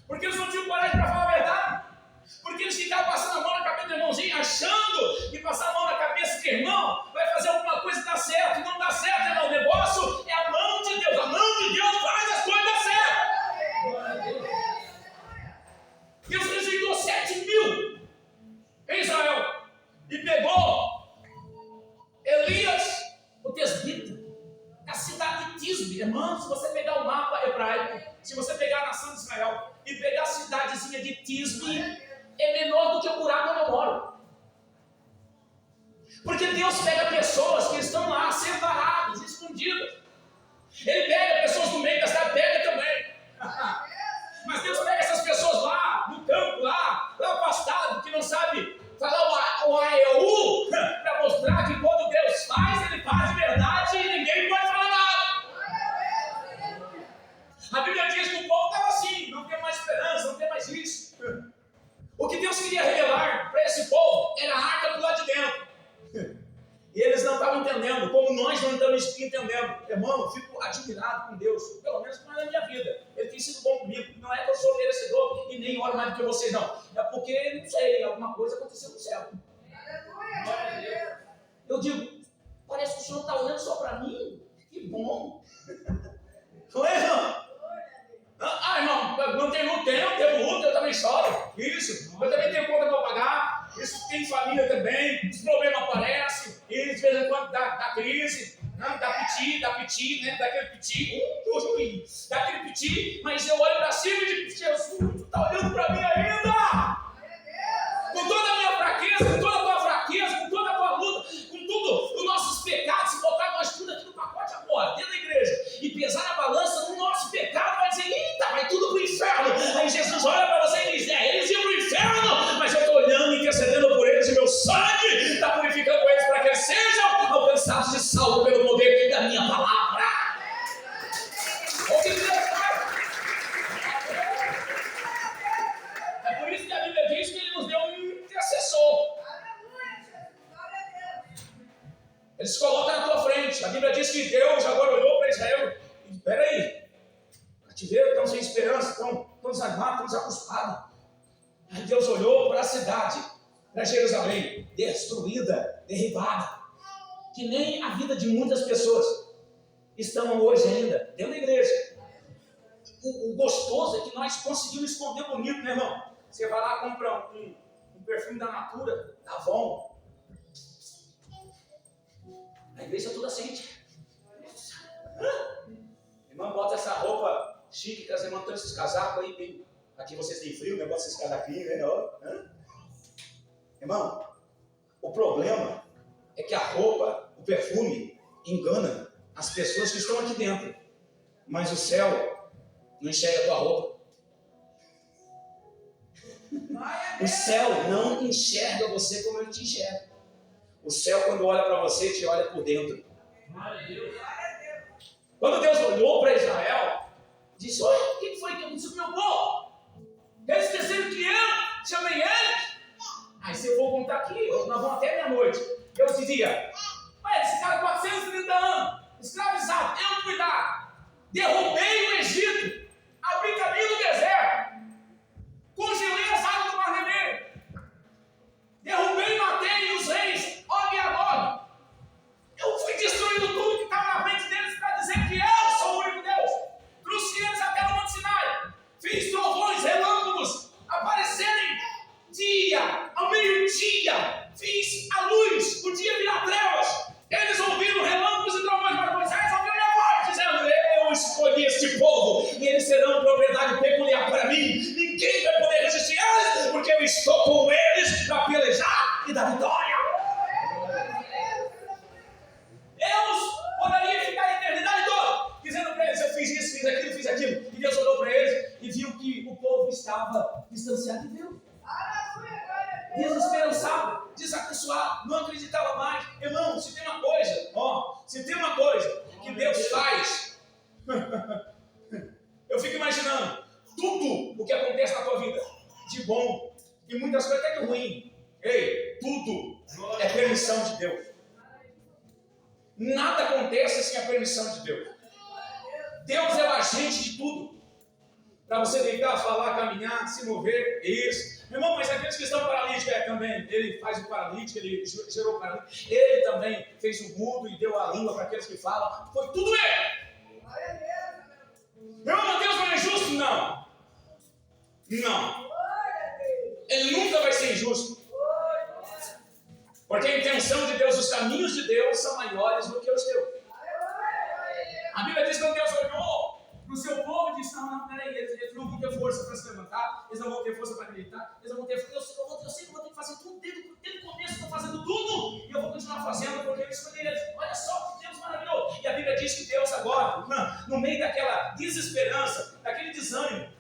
porque eles não tinham coragem para falar a verdade, porque eles ficavam passando a mão na cabeça do irmãozinho, achando que passar a mão na cabeça do irmão vai fazer alguma coisa e dar certo. Não dá certo, irmão. O negócio é a mão de Deus. A mão de Deus faz as coisas dar certo. Deus rejeitou 7.000 em Israel e pegou Elias, o tesbita, da cidade de Tisbe. Irmão, se você pegar o mapa hebraico, se você pegar a nação de Israel e pegar a cidadezinha de Tisbe, é menor do que o buraco onde eu moro. Porque Deus pega pessoas que estão lá, separadas, escondidas. Ele pega pessoas no meio da cidade, pega também. Mas Deus pega essas pessoas lá, no campo, lá afastado, que não sabe falar o AEU, para mostrar que quando Deus faz, Ele faz de verdade e ninguém pode falar nada. A Bíblia diz que o povo estava assim, não tem mais esperança, não tem mais isso. O que Deus queria revelar para esse povo era a arca do lado de dentro. E eles não estavam entendendo, como nós não estamos entendendo. Irmão, eu fico admirado com Deus, pelo menos na minha vida. Ele tem sido bom comigo. Não é que eu sou merecedor e nem oro mais do que vocês, não. É porque, não sei, alguma coisa aconteceu no céu. Eu digo, parece que o Senhor está olhando só para mim. Que bom. Não é, irmão? Ah, irmão, não tem luto, teve luto, eu também choro. Isso, eu também tenho conta para pagar. Isso, tem família também, os problemas aparecem, e de vez em quando dá crise, dá piti, né? Daquele piti, mas eu olho para cima e digo, Jesus, tu está olhando para mim ainda? Com toda a minha fraqueza, com toda a tua fraqueza, com toda a tua luta, com tudo os nossos pecados, se botar nós tudo aqui no pacote agora, dentro da igreja, e pesar na balança no nosso pecado, vai dizer, eita, vai tudo para o inferno. Aí Jesus olha para você e diz, eles iam para o inferno, mas eu estou olhando e intercedendo por eles, e meu sangue está purificando eles para que eles sejam alcançados e salvos pelo poder da minha palavra. O que Deus faz? É por isso que a Bíblia diz que Ele nos deu um intercessor. Ele se coloca na tua frente. A Bíblia diz que Deus agora olhou para Israel e espera aí, cativeiro, estão sem esperança, estão desanimados, estão desacostumado. Aí Deus olhou para a cidade, para Jerusalém, destruída, derribada, que nem a vida de muitas pessoas estão hoje ainda dentro da igreja. O gostoso é que nós conseguimos esconder bonito, né, irmão? Você vai lá e compra um perfume da Natura, da Avon. A igreja toda sente. Irmão, bota essa roupa chique, que as irmãs estão esses casacos aí, aqui vocês têm frio, o negócio desses casaquinhos, né? Ó, irmão, o problema é que a roupa, o perfume, engana as pessoas que estão aqui dentro. Mas o céu não enxerga a tua roupa. O céu não enxerga você como ele te enxerga. O céu, quando olha para você, te olha por dentro. Quando Deus olhou para Israel, disse: olha, o que foi que aconteceu com o meu povo? Eles esqueceram que eu chamei eles. Aí se eu vou contar aqui, nós vamos até meia-noite. Deus dizia: olha, esse cara 430 anos, escravizado, eu cuidar. Derrubei o Egito, abri caminho no deserto, congelei as águas do Mar Vermelho, derrubei e matei os reis Og e Magog. Eu fui destruindo tudo que estava na frente deles para dizer que eu sou o único Deus. Trouxe eles até o Monte Sinai, fiz trovões, relâmpagos aparecerem dia, ao meio-dia, fiz a luz, o dia virar trevas. Eles ouviram relâmpagos e trovões, mas Moisés ouviu minha voz, dizendo: eu escolhi este povo e eles serão propriedade peculiar para mim. Ninguém vai poder resistir a eles, porque eu estou com eles para pelejar e dar vitória. Deus poderia ficar a eternidade toda dizendo para eles: eu fiz isso, fiz aquilo. E Deus olhou para eles e viu que o povo estava distanciado de Deus. Desesperançado, desacostumado, não acreditava mais. Irmão, se tem uma coisa que Deus faz, eu fico imaginando tudo o que acontece na tua vida, de bom e muitas coisas até de ruim. Ei, tudo é permissão de Deus. Nada acontece sem a permissão de Deus. Deus é o agente de tudo. Para você deitar, falar, caminhar, se mover, isso. Irmão, mas aqueles que estão paralíticos também, ele faz o paralítico, ele gerou o paralítico, ele também fez o mudo e deu a língua para aqueles que falam, foi tudo ele. Irmão, Deus não é injusto? Não. Não. Ele nunca vai ser injusto. Porque a intenção de Deus, os caminhos de Deus são maiores do que os teus. A Bíblia diz que quando Deus olhou para o seu povo e disse: não, peraí, eles não vão ter força para se levantar, eles não vão ter força para acreditar, eles não vão ter força. Eu sei que eu vou ter que fazer tudo desde o começo, estou fazendo tudo, e eu vou continuar fazendo porque eu escolhi eles. Olha só que Deus maravilhoso. E a Bíblia diz que Deus agora, no meio daquela desesperança, daquele desânimo,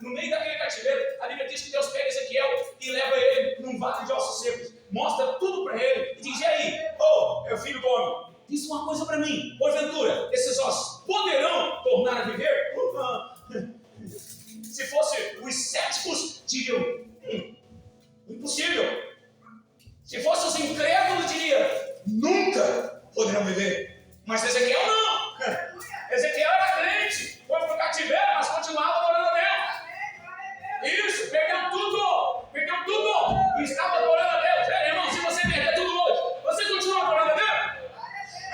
no meio daquele cativeiro, a Bíblia diz que Deus pega Ezequiel e leva ele num vale de ossos secos, mostra tudo para ele e diz: e aí, é o filho do homem, diz uma coisa para mim, porventura, esses ossos poderão tornar a viver? Se fosse os céticos, diriam: impossível. Se fosse os incrédulos, diriam: nunca poderão viver. Mas Ezequiel não. Ezequiel era crente, foi para o cativeiro, mas continuava adorando a Deus. Isso, perdeu tudo, e estava adorando a Deus. Irmão, se você perder tudo hoje, você continua adorando a Deus?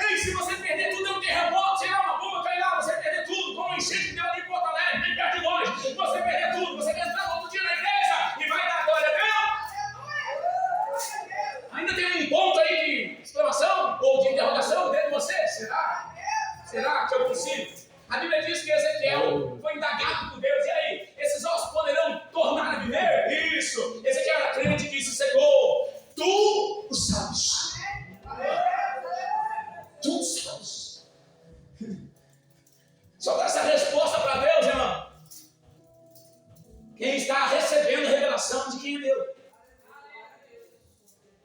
Ei, se você perder tudo, é um terremoto, será uma bomba, cai lá, você perder tudo, como a enchente que deu ali em Porto Alegre, bem perto de nós, você perder tudo, você vai entrar no outro dia na igreja e vai dar glória a Deus. Ainda tem um ponto aí de exclamação ou de interrogação dentro de você? Será que é possível? A Bíblia diz que Ezequiel foi indagado por Deus. E aí, esses ossos poderão tornar a viver? Isso. Ezequiel era crente e disse: Senhor, tu o sabes. Tu sabes. Só dá essa resposta para Deus, irmão. Quem está recebendo a revelação de quem é Deus.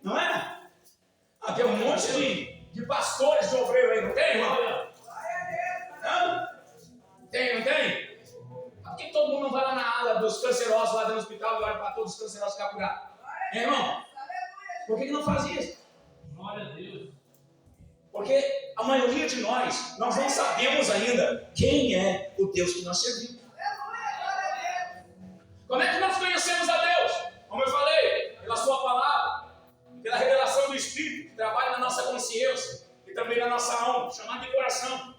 Não é? Tem um monte de pastores de obreiro aí, não tem, irmão? Não tem? Por que todo mundo não vai lá na ala dos cancerosos, lá dentro do hospital, e olha para todos os cancerosos ficar curados? Irmão, por que não faz isso? Glória a Deus. Porque a maioria de nós não sabemos ainda quem é o Deus que nós servimos. Como é que nós conhecemos a Deus? Como eu falei, pela sua palavra, pela revelação do Espírito, que trabalha na nossa consciência e também na nossa alma, chamada de coração.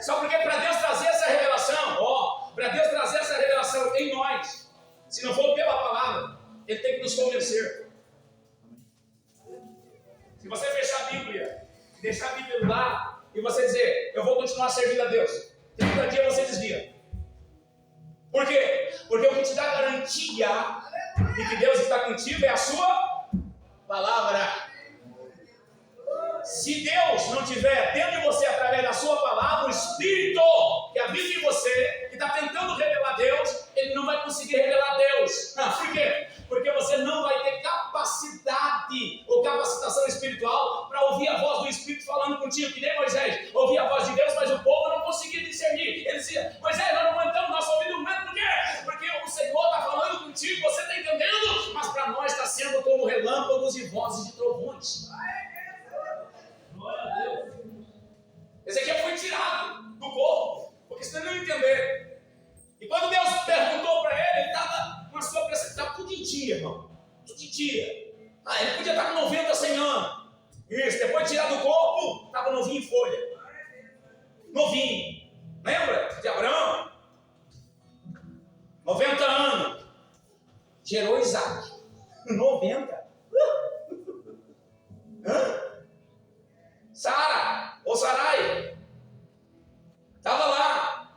Só porque para Deus trazer essa revelação, para Deus trazer essa revelação em nós, se não for pela palavra, Ele tem que nos convencer. Se você fechar a Bíblia, deixar a Bíblia lá e você dizer: eu vou continuar servindo a Deus, 30 dias você desvia. Por quê? Porque o que te dá garantia de que Deus está contigo é a sua palavra. Se Deus não tiver dentro de você, através da sua palavra, o Espírito que habita em você, que está tentando revelar Deus, ele não vai conseguir revelar Deus. Por quê? Porque você não vai ter capacidade ou capacitação espiritual para ouvir a voz do Espírito falando contigo, que nem Moisés ouvia a voz de Deus, mas o povo não conseguia discernir. Ele dizia: Moisés, nós não aguentamos nosso ouvido mesmo. Por quê? Porque o Senhor está falando contigo, você está entendendo, mas para nós está sendo como relâmpagos e vozes de trovões. Ezequiel foi tirado do corpo, porque senão ele não ia entender. E quando Deus perguntou para ele, ele estava com a sua pressa, estava tudo em dia, irmão. Tudo em dia. Ele podia estar com 90, 100 anos. Isso, depois de tirar do corpo, estava novinho em folha. Novinho. Lembra de Abraão? 90 anos. Gerou Isaac. 90. Sara, ou Sarai, estava lá,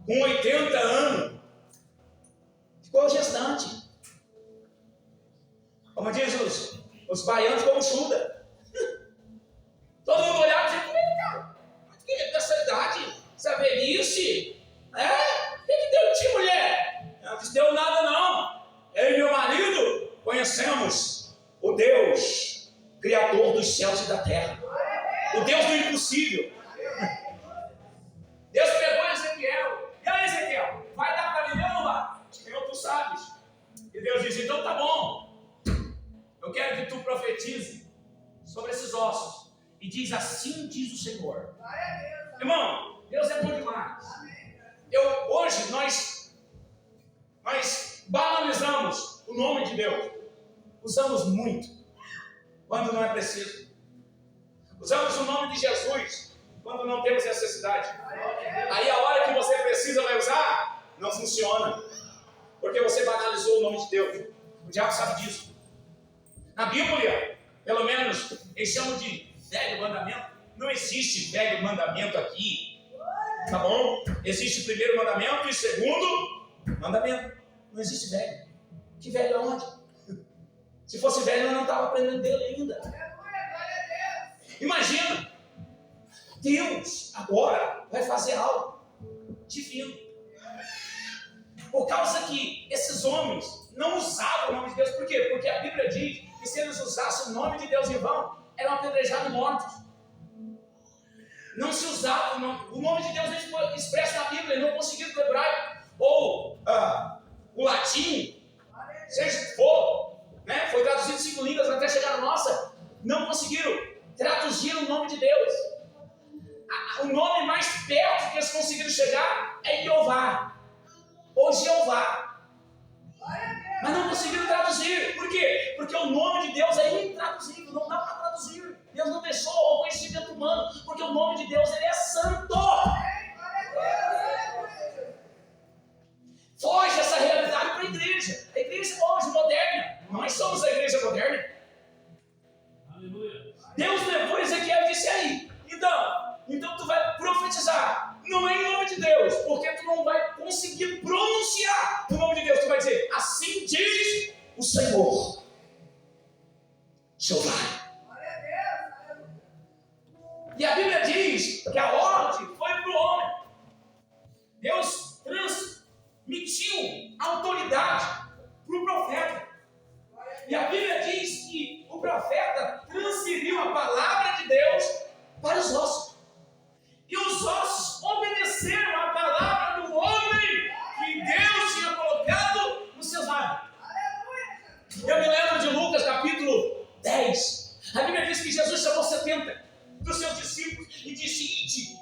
com 80 anos, ficou gestante. Como diz os baianos, como chuda. Todo mundo olhava e dizia: mas que dessa idade, essa velhice, o que deu de ti, mulher? Ela disse: deu nada não. Eu e meu marido conhecemos o Deus, Criador dos céus e da terra. O Deus do impossível. Deus pegou Ezequiel. E aí, Ezequiel, vai dar para mim ou não vai? Senhor, tu sabes. E Deus disse: então tá bom. Eu quero que tu profetize sobre esses ossos. E diz: assim diz o Senhor. Irmão, Deus é bom demais. Hoje nós banalizamos o nome de Deus. Usamos muito quando não é preciso. Usamos o nome de Jesus quando não temos necessidade. Aí a hora que você precisa vai usar, não funciona. Porque você banalizou o nome de Deus. O diabo sabe disso. Na Bíblia, pelo menos, eles chamam de velho mandamento. Não existe velho mandamento aqui. Tá bom? Existe o primeiro mandamento e o segundo mandamento. Não existe velho. Que velho aonde? Se fosse velho, eu não estava aprendendo dele ainda. Imagina, Deus agora vai fazer algo divino. Por causa que esses homens não usavam o nome de Deus. Por quê? Porque a Bíblia diz que se eles usassem o nome de Deus em vão, eram apedrejados e mortos. Não se usava o nome de Deus expresso na Bíblia, não conseguiram do hebraico ou o latim, seja o que for, né? Foi traduzido em 5 línguas até chegar na nossa, não conseguiram traduzir o nome de Deus. O nome mais perto que eles conseguiram chegar é Jeová, ou Jeová. Mas não conseguiram traduzir. Por quê? Porque o nome de Deus é intraduzível, não dá para traduzir. Deus não deixou ao conhecimento humano, porque o nome de Deus ele é santo. Foge essa realidade para a igreja. A igreja hoje moderna. Nós somos a igreja moderna. Aleluia. Deus levou Ezequiel e disse: aí, então tu vai profetizar. Não é em nome de Deus, porque tu não vai conseguir pronunciar o nome de Deus. Tu vai dizer: assim diz o Senhor, Jeová. E a Bíblia diz que a ordem foi para o homem. Deus transmitiu a autoridade para o profeta. E a Bíblia diz que o profeta transferiu a palavra de Deus para os ossos. E os ossos obedeceram a palavra do homem que Deus tinha colocado nos seus lábios. Eu me lembro de Lucas capítulo 10. A Bíblia diz que Jesus chamou 70 dos seus discípulos e disse: ide,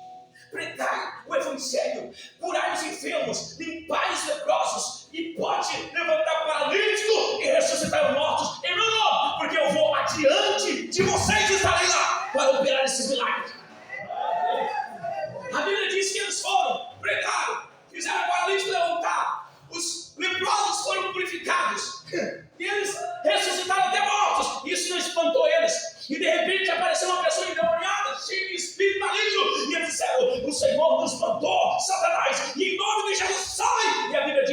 pregai o evangelho, curai os enfermos, limpai os leprosos, e pode levantar paralítico e ressuscitar os mortos em meu nome, porque eu vou adiante de vocês e estarei lá para operar esses milagres. A Bíblia diz que eles foram, pregaram, fizeram o paralítico levantar, os leprosos foram purificados, e eles ressuscitaram até mortos. Isso não espantou eles. E de repente apareceu uma pessoa endemoniada, cheia de espírito maligno, e eles disseram: o Senhor nos mandou, Satanás, e em nome de Jesus sai. E a Bíblia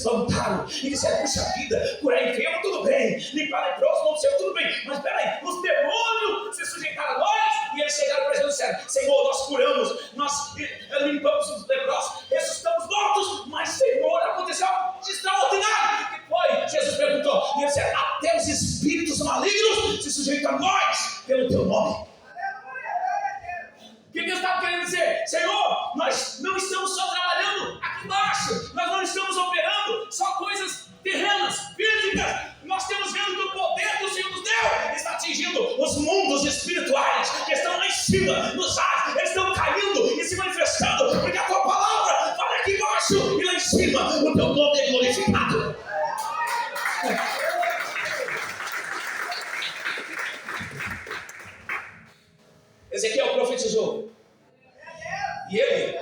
espantaram e disseram: puxa vida, curar enfermo, tudo bem, limpar leproso, não sei, tudo bem, mas peraí, os demônios se sujeitaram a nós. E eles chegaram para Jesus e disseram: Senhor, nós curamos, nós limpamos os leprosos, ressuscitamos mortos, mas Senhor, aconteceu algo de extraordinário. O que foi? Jesus perguntou, e eles disseram: até os espíritos malignos se sujeitam a nós pelo teu nome. O que Deus estava querendo dizer? Senhor, nós não estamos só trabalhando aqui embaixo, nós não estamos operando só coisas terrenas, físicas, nós temos vendo que o poder do Senhor nos deu está atingindo os mundos espirituais que estão lá em cima, nos ares, eles estão caindo e se manifestando, porque a tua palavra vai aqui embaixo e lá em cima o teu nome é glorificado. Ezequiel profetizou. E ele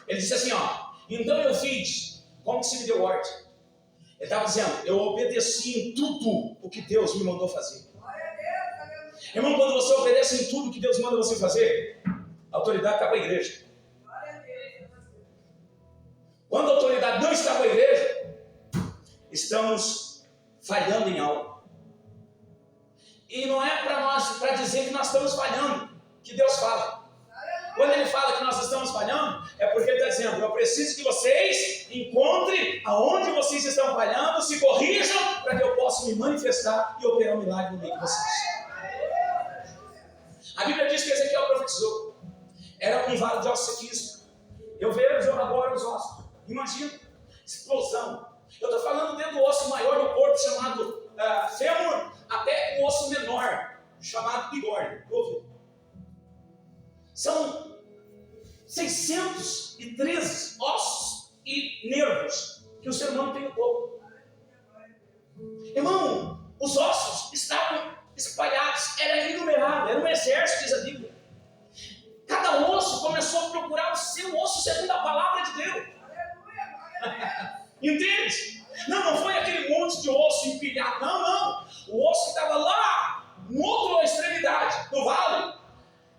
disse assim, então eu fiz como que se me deu ordem. Ele estava dizendo, eu obedeci em tudo o que Deus me mandou fazer. Irmão, quando você obedece em tudo o que Deus manda você fazer, a autoridade está com a igreja. Quando a autoridade não está com a igreja, estamos falhando em algo. E não é para dizer que nós estamos falhando, que Deus fala. Quando Ele fala que nós estamos falhando, é porque Ele está dizendo, eu preciso que vocês encontrem aonde vocês estão falhando, se corrijam, para que eu possa me manifestar e operar um milagre no meio de vocês. A Bíblia diz que Ezequiel profetizou. Era um vale de ossos sequíssimos. Eu vejo agora os ossos. Imagina, explosão. Eu estou falando dentro do osso maior do corpo, chamado fêmur, até o osso menor, chamado bigorna. São 613 ossos e nervos que o ser humano tem no corpo. Irmão, os ossos estavam espalhados, era inumerável, era um exército, diz a Bíblia. Cada osso começou a procurar o seu osso segundo a palavra de Deus. Entende? Não foi aquele monte de osso empilhado, não. O osso que estava lá, na outra extremidade do vale,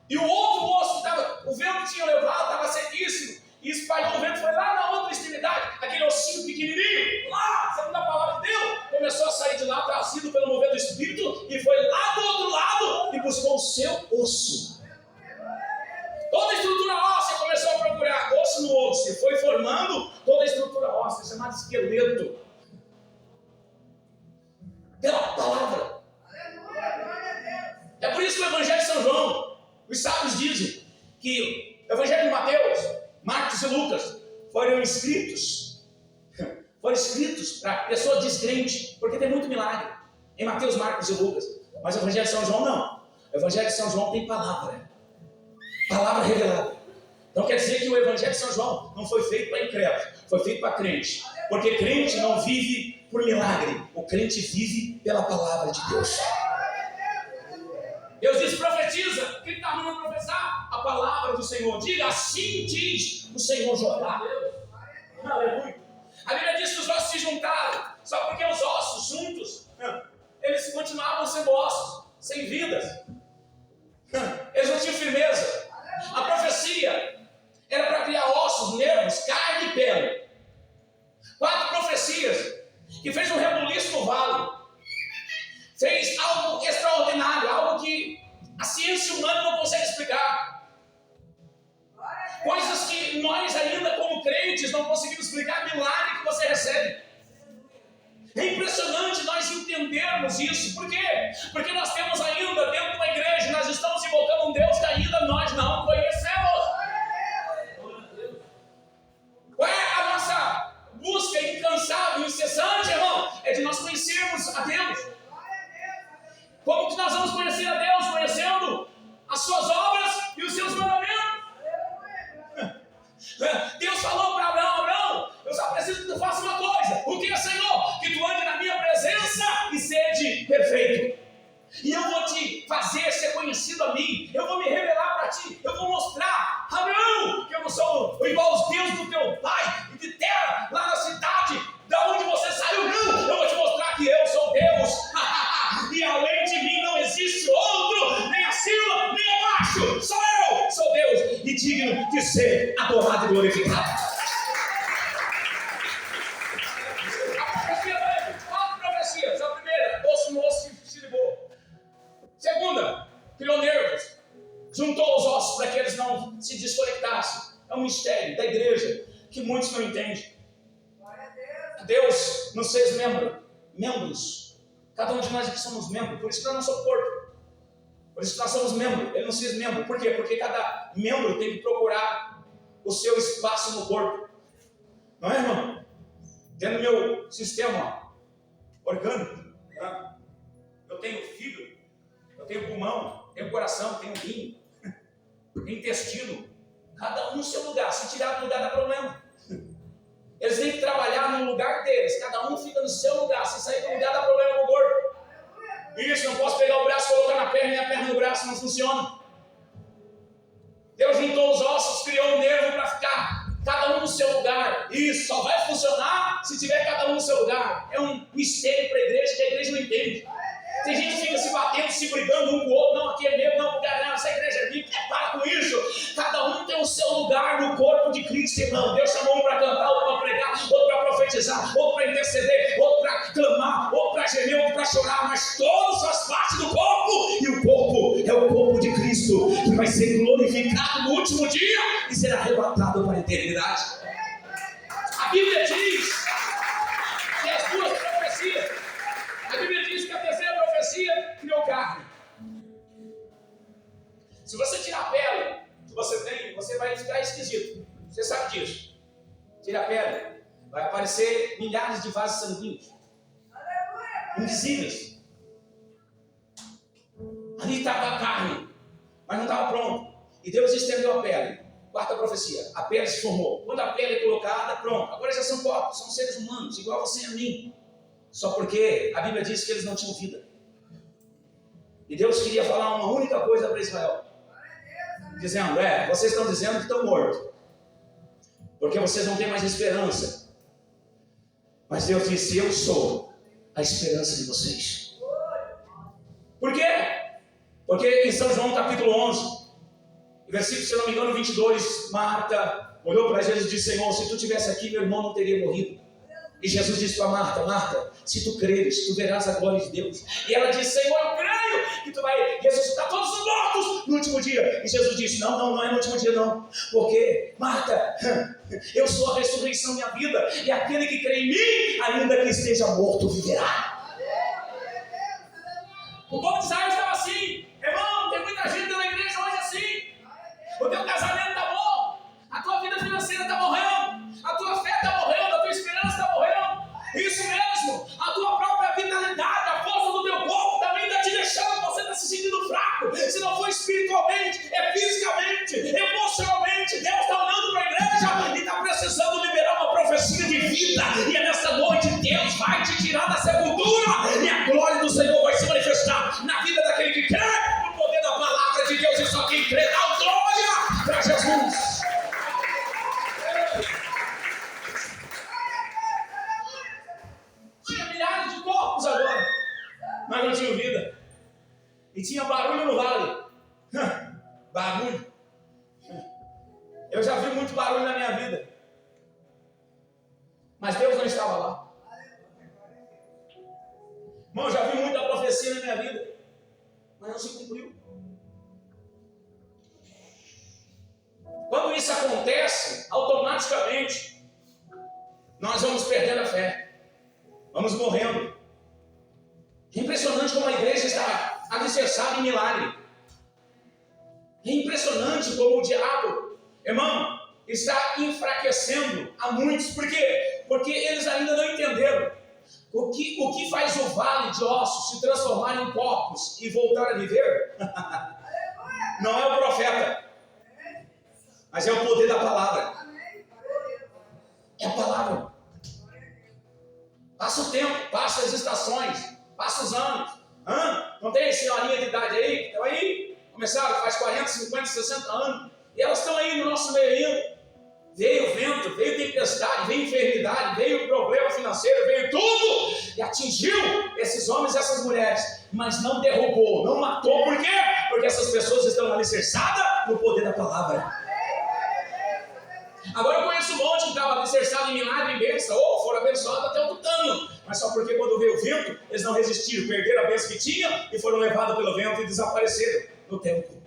e o outro osso que estava, o vento tinha levado, estava sequíssimo, e espalhou o vento, foi lá na outra extremidade, aquele ossinho pequenininho, lá, segundo a palavra de Deus, começou a sair de lá, trazido pelo mover do Espírito, e foi lá do outro lado, e buscou o seu osso. Toda a estrutura óssea começou a procurar osso no osso, e foi formando toda a estrutura óssea, chamada esqueleto. Pela palavra. É por isso que o Evangelho de São João, os sábios dizem que o Evangelho de Mateus, Marcos e Lucas foram escritos para pessoa descrente, porque tem muito milagre em Mateus, Marcos e Lucas. Mas o Evangelho de São João não. O Evangelho de São João tem palavra revelada. Então quer dizer que o Evangelho de São João não foi feito para incrédulos, foi feito para crente. Porque crente não vive por milagre, o crente vive pela palavra de Deus. Deus diz, profetiza, o que ele está mandando profetizar? A palavra do Senhor. Diga, assim diz o Senhor Jeová. Aleluia. A Bíblia diz que os ossos se juntaram, só porque os ossos juntos, eles continuavam sendo ossos, sem vidas. Eles não tinham firmeza. A profecia era para criar ossos, nervos, carne e pele. 4 profecias que fez um rebuliço no vale. Fez algo extraordinário, algo que a ciência humana não consegue explicar. Coisas que nós ainda como crentes não conseguimos explicar, milagre que você recebe. É impressionante nós entendermos isso. Por quê? Porque nós temos ainda dentro de uma igreja, nós estamos invocando um Deus que ainda nós não conhecemos. Qual é a nossa busca incansável, incessante, irmão? É de nós conhecermos a Deus. Como que nós vamos conhecer a Deus? Conhecendo as suas obras e os seus mandamentos. Deus falou para Abraão, eu só preciso que tu faça uma coisa. O que é, Senhor? Que tu ande na minha presença e sede perfeito. E eu vou te fazer ser conhecido a mim. Eu vou me revelar para ti. Eu vou mostrar, Abraão, que eu não sou igual aos deuses do teu pai e de terra, lá na cidade da onde você saiu. Não, eu vou te mostrar que eu sou Deus. E além de mim não existe outro, nem acima, nem abaixo. Sou eu, sou Deus e digno de ser adorado e glorificado. não entende. Deus nos fez membros. Cada um de nós aqui somos membros, por isso que nós não somos corpo. Por isso que nós somos membros. Ele nos fez membro. Por quê? Porque cada membro tem que procurar o seu espaço no corpo. Não é, irmão? Dentro do meu sistema orgânico, tá? Eu tenho fígado, eu tenho pulmão, tenho coração, tenho rim, tenho intestino. Cada um no seu lugar. Se tirar do lugar dá problema. Eles têm que trabalhar no lugar deles. Cada um fica no seu lugar. Se sair do lugar dá problema no corpo. Isso, não posso pegar o braço, colocar na perna e a perna no braço, não funciona. Deus juntou os ossos, criou o nervo para ficar cada um no seu lugar. Isso só vai funcionar se tiver cada um no seu lugar. É um mistério para a igreja que a igreja não entende. Tem gente que fica se batendo, se brigando um com o outro. Não, aqui é meu, não, não, essa igreja é minha. Para com isso. Cada um tem o seu lugar no corpo de Cristo, irmão. Deus chamou um para cantar, outro para pregar, outro para profetizar, outro para interceder, outro para clamar, outro para gemer, outro para chorar. Mas todos faz parte do corpo. E o corpo é o corpo de Cristo, que vai ser glorificado no último dia e será arrebatado para a eternidade. A Bíblia diz que as duas profecias, a Bíblia diz que a terceira profecia criou carne. Se você tirar a pele que você tem, você vai ficar esquisito. Você sabe disso. Tira a pele, vai aparecer milhares de vasos sanguíneos, invisíveis. Ali estava a carne, mas não estava pronto. E Deus estendeu a pele. Quarta profecia, a pele se formou. Quando a pele é colocada, pronto. Agora já são corpos, são seres humanos, igual a você e a mim. Só porque a Bíblia diz que eles não tinham vida. E Deus queria falar uma única coisa para Israel. Dizendo, vocês estão dizendo que estão mortos. Porque vocês não têm mais esperança. Mas Deus disse, eu sou a esperança de vocês. Por quê? Porque em São João capítulo 11, versículo, se não me engano, 22, Marta olhou para Jesus e disse, Senhor, se tu estivesse aqui, meu irmão não teria morrido. E Jesus disse para Marta, Marta, se tu creres, tu verás a glória de Deus. E ela disse, Senhor, eu creio que tu vai ressuscitar todos os mortos no último dia. E Jesus disse, não é no último dia não. Porque, Marta, eu sou a ressurreição e a vida. E aquele que crê em mim, ainda que esteja morto, viverá. O povo de Israel estava assim. Irmão, tem muita gente na igreja hoje assim. O teu casamento está bom. A tua vida financeira está morrendo. A tua fé está morrendo. A tua esperança está morrendo. Isso mesmo. A tua própria vitalidade, a força do teu corpo também está te deixando. Você está se sentindo fraco. Se não for espiritualmente, é fisicamente, emocionalmente. Deus está olhando para a igreja e está precisando liberar uma profecia de vida. E é nessa noite Deus vai te tirar da sepultura. E a glória do Senhor vai se manifestar na vida daquele que crê no poder da palavra de Deus. E só quem crê dá glória para Jesus. Tinha milhares de corpos agora, mas não tinha vida. E tinha barulho no vale. Barulho. Eu já vi muito barulho na minha vida. Mas Deus não estava lá. Irmão, já vi muita profecia na minha vida, mas não se cumpriu. Quando isso acontece, automaticamente, nós vamos perdendo a fé. Vamos morrendo. É impressionante como a igreja está alicerçada em milagre. É impressionante como o diabo, irmão, está enfraquecendo a muitos. Por quê? Porque eles ainda não entenderam. O que faz o vale de ossos se transformar em corpos e voltar a viver? Não é o profeta, mas é o poder da palavra. É a palavra. Passa o tempo, passa as estações, passa os anos. Não tem senhorinha de idade aí? Que estão aí? Começaram faz 40, 50, 60 anos. E elas estão aí no nosso meio ainda. Veio vento, veio tempestade, veio enfermidade, veio problema financeiro, veio tudo. E atingiu esses homens e essas mulheres. Mas não derrubou, não matou. Por quê? Porque essas pessoas estão alicerçadas no poder da palavra. Agora eu conheço um monte que estava alicerçado em milagre e bênção, ou foram abençoados até o tutano. Mas só porque quando veio o vento, eles não resistiram, perderam a bênção que tinham e foram levados pelo vento e desapareceram no tempo.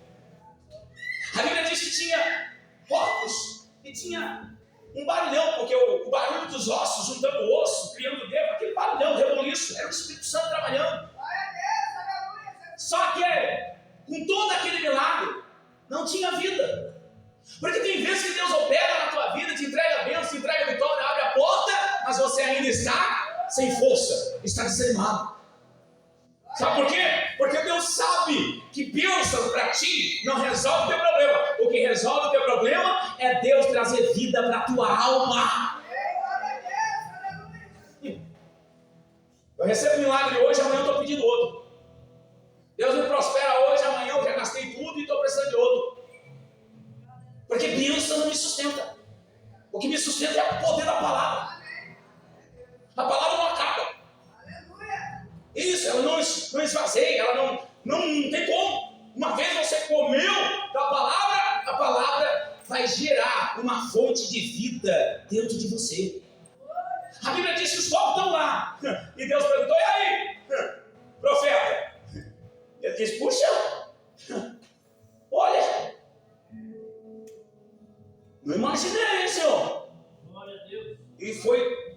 A Bíblia diz que tinha corpos e tinha um barulhão, porque o barulho dos ossos juntando o osso, criando o dedo, aquele barulhão, reboliço, era o Espírito Santo trabalhando. Só que, com todo aquele milagre, não tinha vida. Porque tem vezes que Deus opera na tua vida, te entrega a bênção, te entrega a vitória, abre a porta, mas você ainda está sem força, está desanimado. Sabe por quê? Porque Deus sabe que bênção para ti não resolve o teu problema. O que resolve o teu problema é Deus trazer vida para a tua alma. Eu recebo um milagre hoje, amanhã eu estou pedindo outro. Deus me prospera hoje, amanhã eu já gastei tudo e estou precisando de outro. Porque bênção não me sustenta. O que me sustenta é o poder da palavra. A palavra não acaba. Isso, ela não esvazia, ela não tem como. Uma vez você comeu da palavra, a palavra vai gerar uma fonte de vida dentro de você. A Bíblia diz que os povos estão lá. E Deus perguntou: e aí, profeta? Ele disse: puxa, olha, não imaginei, Senhor. Glória a Deus. E foi,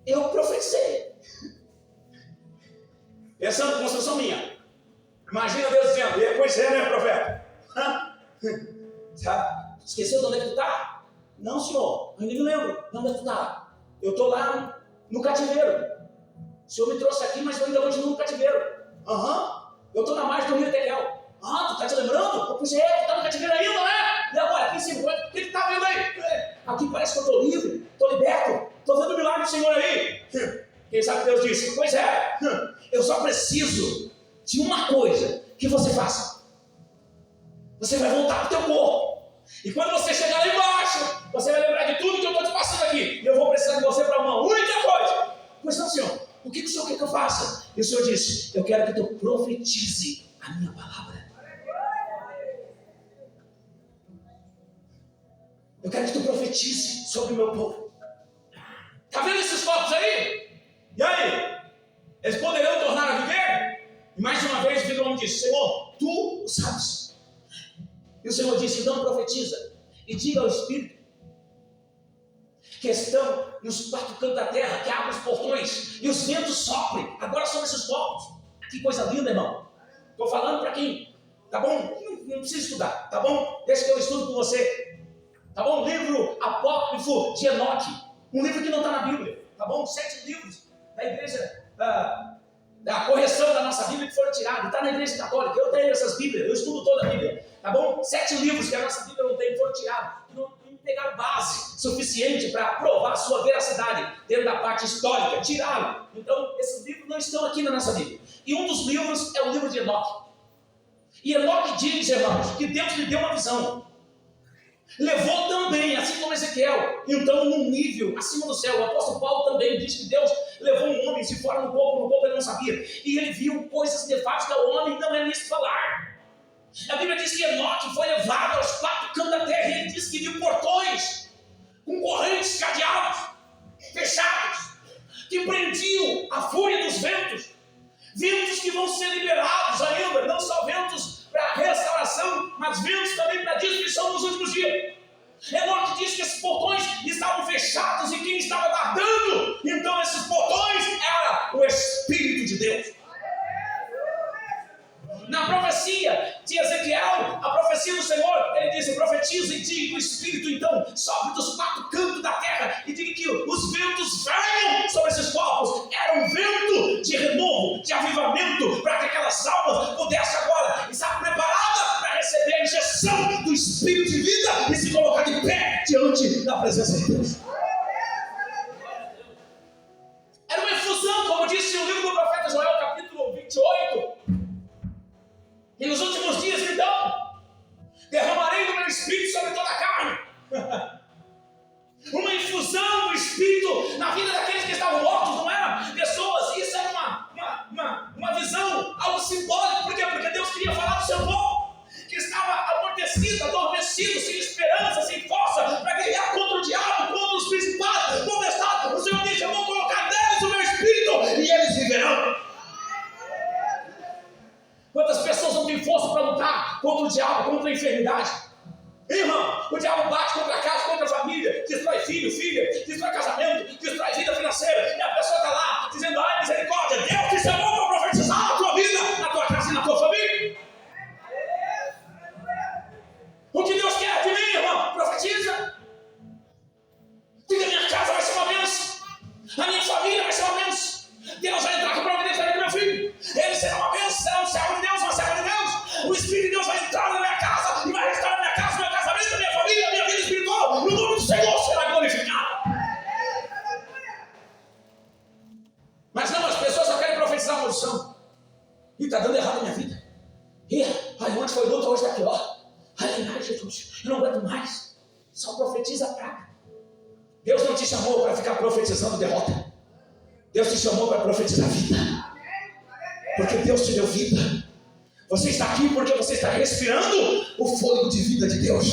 eu profetizei. Pensando em construção minha. Imagina Deus dizendo: pois é, né, profeta? Esqueceu de onde é que tu está? Não, Senhor, ainda me lembro de onde é que tu está. Eu estou lá no cativeiro. O Senhor me trouxe aqui, mas eu ainda continuo no cativeiro. Eu estou na margem do rio Tequel. Tu está te lembrando? Pois é, tu está no cativeiro ainda, né? E agora, aqui em cima, o que tu está vendo aí? Aqui parece que eu estou livre, estou liberto, estou vendo o milagre do Senhor aí. Quem sabe Deus disse: pois é, eu só preciso de uma coisa que você faça. Você vai voltar para o teu corpo. E quando você chegar lá embaixo, você vai lembrar de tudo que eu estou te passando aqui. E eu vou precisar de você para uma única coisa. Pois não, Senhor, o que o Senhor quer que eu faça? E o Senhor disse: eu quero que tu profetize a minha palavra. Eu quero que tu profetize sobre o meu povo. Está vendo esses corpos aí? E aí? Eles poderão tornar a viver? E mais uma vez, o homem disse: Senhor, tu o sabes. E o Senhor disse: então profetiza e diga ao Espírito que estão nos quatro cantos da terra, que abrem os portões e os ventos soprem agora sobre esses corpos. Que coisa linda, irmão. Estou falando para quem, tá bom? Não precisa estudar, tá bom? Deixa que eu estudo com você, tá bom? Livro apócrifo de Enoque, um livro que não está na Bíblia, tá bom? 7 livros da igreja, da correção da nossa Bíblia que foram tirados, está na igreja católica. Eu tenho essas Bíblias, eu estudo toda a Bíblia, tá bom? 7 livros que a nossa Bíblia não tem, foram tirados, não pegaram base suficiente para provar a sua veracidade dentro da parte histórica, tiraram. Então, esses livros não estão aqui na nossa Bíblia. E um dos livros é o livro de Enoque. E Enoque diz, irmãos, que Deus lhe deu uma visão. Levou também, assim como Ezequiel, então num nível acima do céu. O apóstolo Paulo também diz que Deus levou um homem se fora no corpo ele não sabia. E ele viu coisas nefastas ao homem, não é nisso falar. A Bíblia diz que Enoque foi levado aos 4 cantos da terra e ele diz que viu portões com correntes cadeados, fechados, que prendiam a fúria dos ventos. Ventos que vão ser liberados ainda, não só ventos para restauração, mas ventos também para destruição nos últimos dias. Enoque diz que esses portões estavam fechados e quem estava guardando, então esses portões era o Espírito de Deus. Na profecia de Ezequiel, a profecia do Senhor, ele disse: profetiza e diga o Espírito então sopre dos 4 cantos da terra e diga que os ventos venham sobre esses corpos. Era um vento de renovo, de avivamento, para que aquelas almas pudessem agora estar preparadas para receber a injeção do Espírito de vida e se colocar de pé diante da presença de Deus. Era uma infusão, como disse o livro do profeta Joel, capítulo 28. E nos últimos dias, então, derramarei do meu Espírito sobre toda a carne. Uma infusão do Espírito na vida daqueles que estavam mortos, não eram pessoas. Isso era uma visão, algo simbólico. Por quê? Porque Deus queria falar do seu povo, que estava amortecido, adormecido, sem esperança, sem força, para guerrear contra o diabo, contra os principados, potestades. O Senhor disse: eu vou colocar neles o meu Espírito e eles viverão. Quantas pessoas não têm força para lutar contra o diabo, contra a enfermidade? Irmão, o diabo bate contra a casa, contra a família, destrói filho, filha, destrói casamento, destrói vida financeira. E a pessoa está lá dizendo: ai, misericórdia, Deus te chamou para profetizar na tua vida, na tua casa e na tua família. O que Deus quer de mim, irmão? Profetiza. Diga: minha casa vai ser uma bênção, a minha família vai ser uma bênção. Deus vai entrar com providência na vida do meu filho. Ele será uma bênção, será um servo de Deus, uma serva de Deus. O Espírito de Deus vai entrar na minha casa e vai restaurar minha casa, meu casamento, minha família, minha vida espiritual. E o nome do Senhor será glorificado. Mas não, as pessoas só querem profetizar a maldição. E está dando errado a minha vida. E ai, ontem foi luta, hoje está pior. Ai, Jesus, eu não aguento mais. Só profetiza a praga. Deus não te chamou para ficar profetizando derrota. Deus te chamou para profetizar vida. Porque Deus te deu vida. Você está aqui porque você está respirando o fôlego de vida de Deus.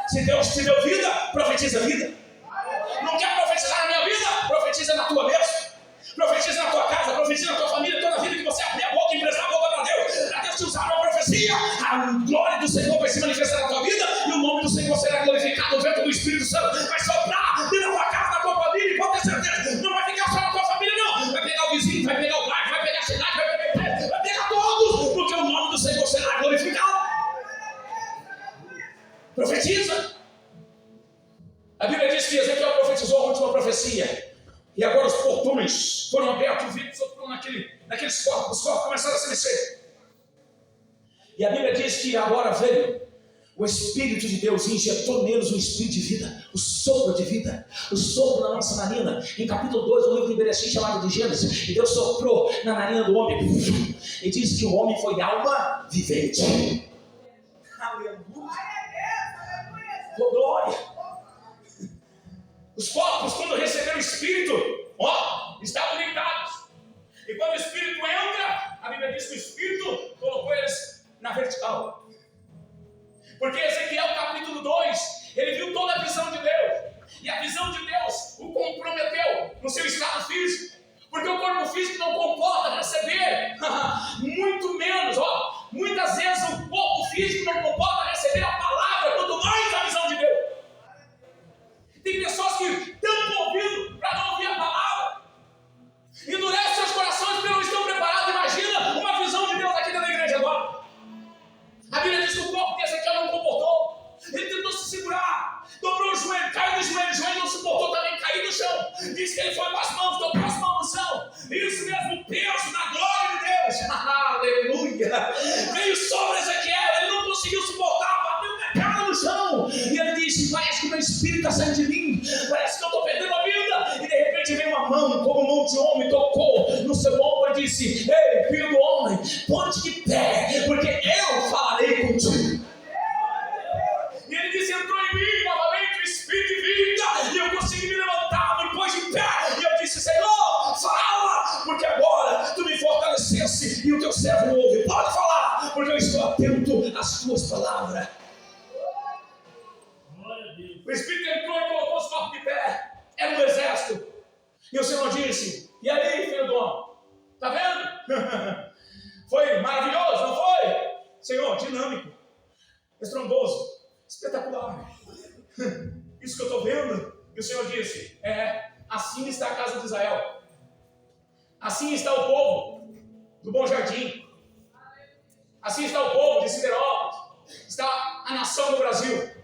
Se Deus te deu vida, profetiza vida. Não quer profetizar na minha vida? Profetiza na tua mesmo. Profetiza na tua casa, profetiza na tua família, toda a vida que você abrir a boca e emprestar a boca para Deus te usar uma profecia. A glória do Senhor vai se manifestar na tua vida e o nome do Senhor será glorificado. O vento do Espírito Santo vai soprar dentro da tua casa, na tua família, e pode ter certeza, não vai ficar só na tua família, não. Vai pegar o vizinho, vai pegar o bairro, vai pegar a cidade, vai pegar a igreja, vai pegar todos, porque o nome do Senhor será glorificado. Profetiza. A Bíblia diz que Ezequiel profetizou a última profecia. E agora os portões foram abertos, o vento soprou naqueles corpos, os corpos começaram a se mexer. E a Bíblia diz que agora veio o Espírito de Deus e injetou neles o Espírito de vida, o sopro de vida, o sopro na nossa narina. Em capítulo 2 do livro de Bereshit, chamado de Gênesis, e Deus soprou na narina do homem e diz que o homem foi alma vivente. Aleluia! Oh, glória! Os corpos, quando receberam o Espírito, estavam ligados. E quando o Espírito entra, a Bíblia diz que o Espírito colocou eles na vertical. Porque Ezequiel, capítulo 2, ele viu toda a visão de Deus. E a visão de Deus o comprometeu no seu estado físico. Porque o corpo físico não comporta receber, muito menos, muitas vezes o corpo físico não comporta receber a palavra, quanto mais a visão de Deus. Tem pessoas que estão ouvindo para não ouvir a palavra. Endurece seus corações porque não estão preparados. Imagina uma visão de Deus aqui dentro da igreja agora. A Bíblia diz que o corpo de Ezequiel não comportou. Ele tentou se segurar, dobrou o joelho, caiu no joelho, o joelho não suportou também, caiu no chão. Diz que ele foi com as mãos, dobrou as mãos no chão. Isso mesmo, o peso da glória de Deus. Aleluia! Veio sobre Ezequiel, ele não conseguiu suportar, bateu na cara no chão. E ele disse: parece que o meu espírito está saindo de mim, parece que eu estou perdendo a vida. E de repente veio uma mão, como mão de homem, tocou no seu ombro e disse: ei, filho do homem, ponte de pé, porque eu falarei contigo. E ele disse: entrou em mim novamente o Espírito de vida, e eu consegui me levantar, me pôs de pé. E eu disse: Senhor, fala, porque agora tu me fortalecesse e o teu servo ouve. Pode falar, porque eu estou atento às tuas palavras. O Espírito entrou e colocou os corpos de pé. Era um exército. E o Senhor disse: e aí, filho do homem? Está vendo? Foi maravilhoso, não foi? Senhor, dinâmico, estrondoso, espetacular. Isso que eu estou vendo. E o Senhor disse: assim está a casa de Israel. Assim está o povo do Bom Jardim. Assim está o povo de Siderópolis. Está a nação do Brasil.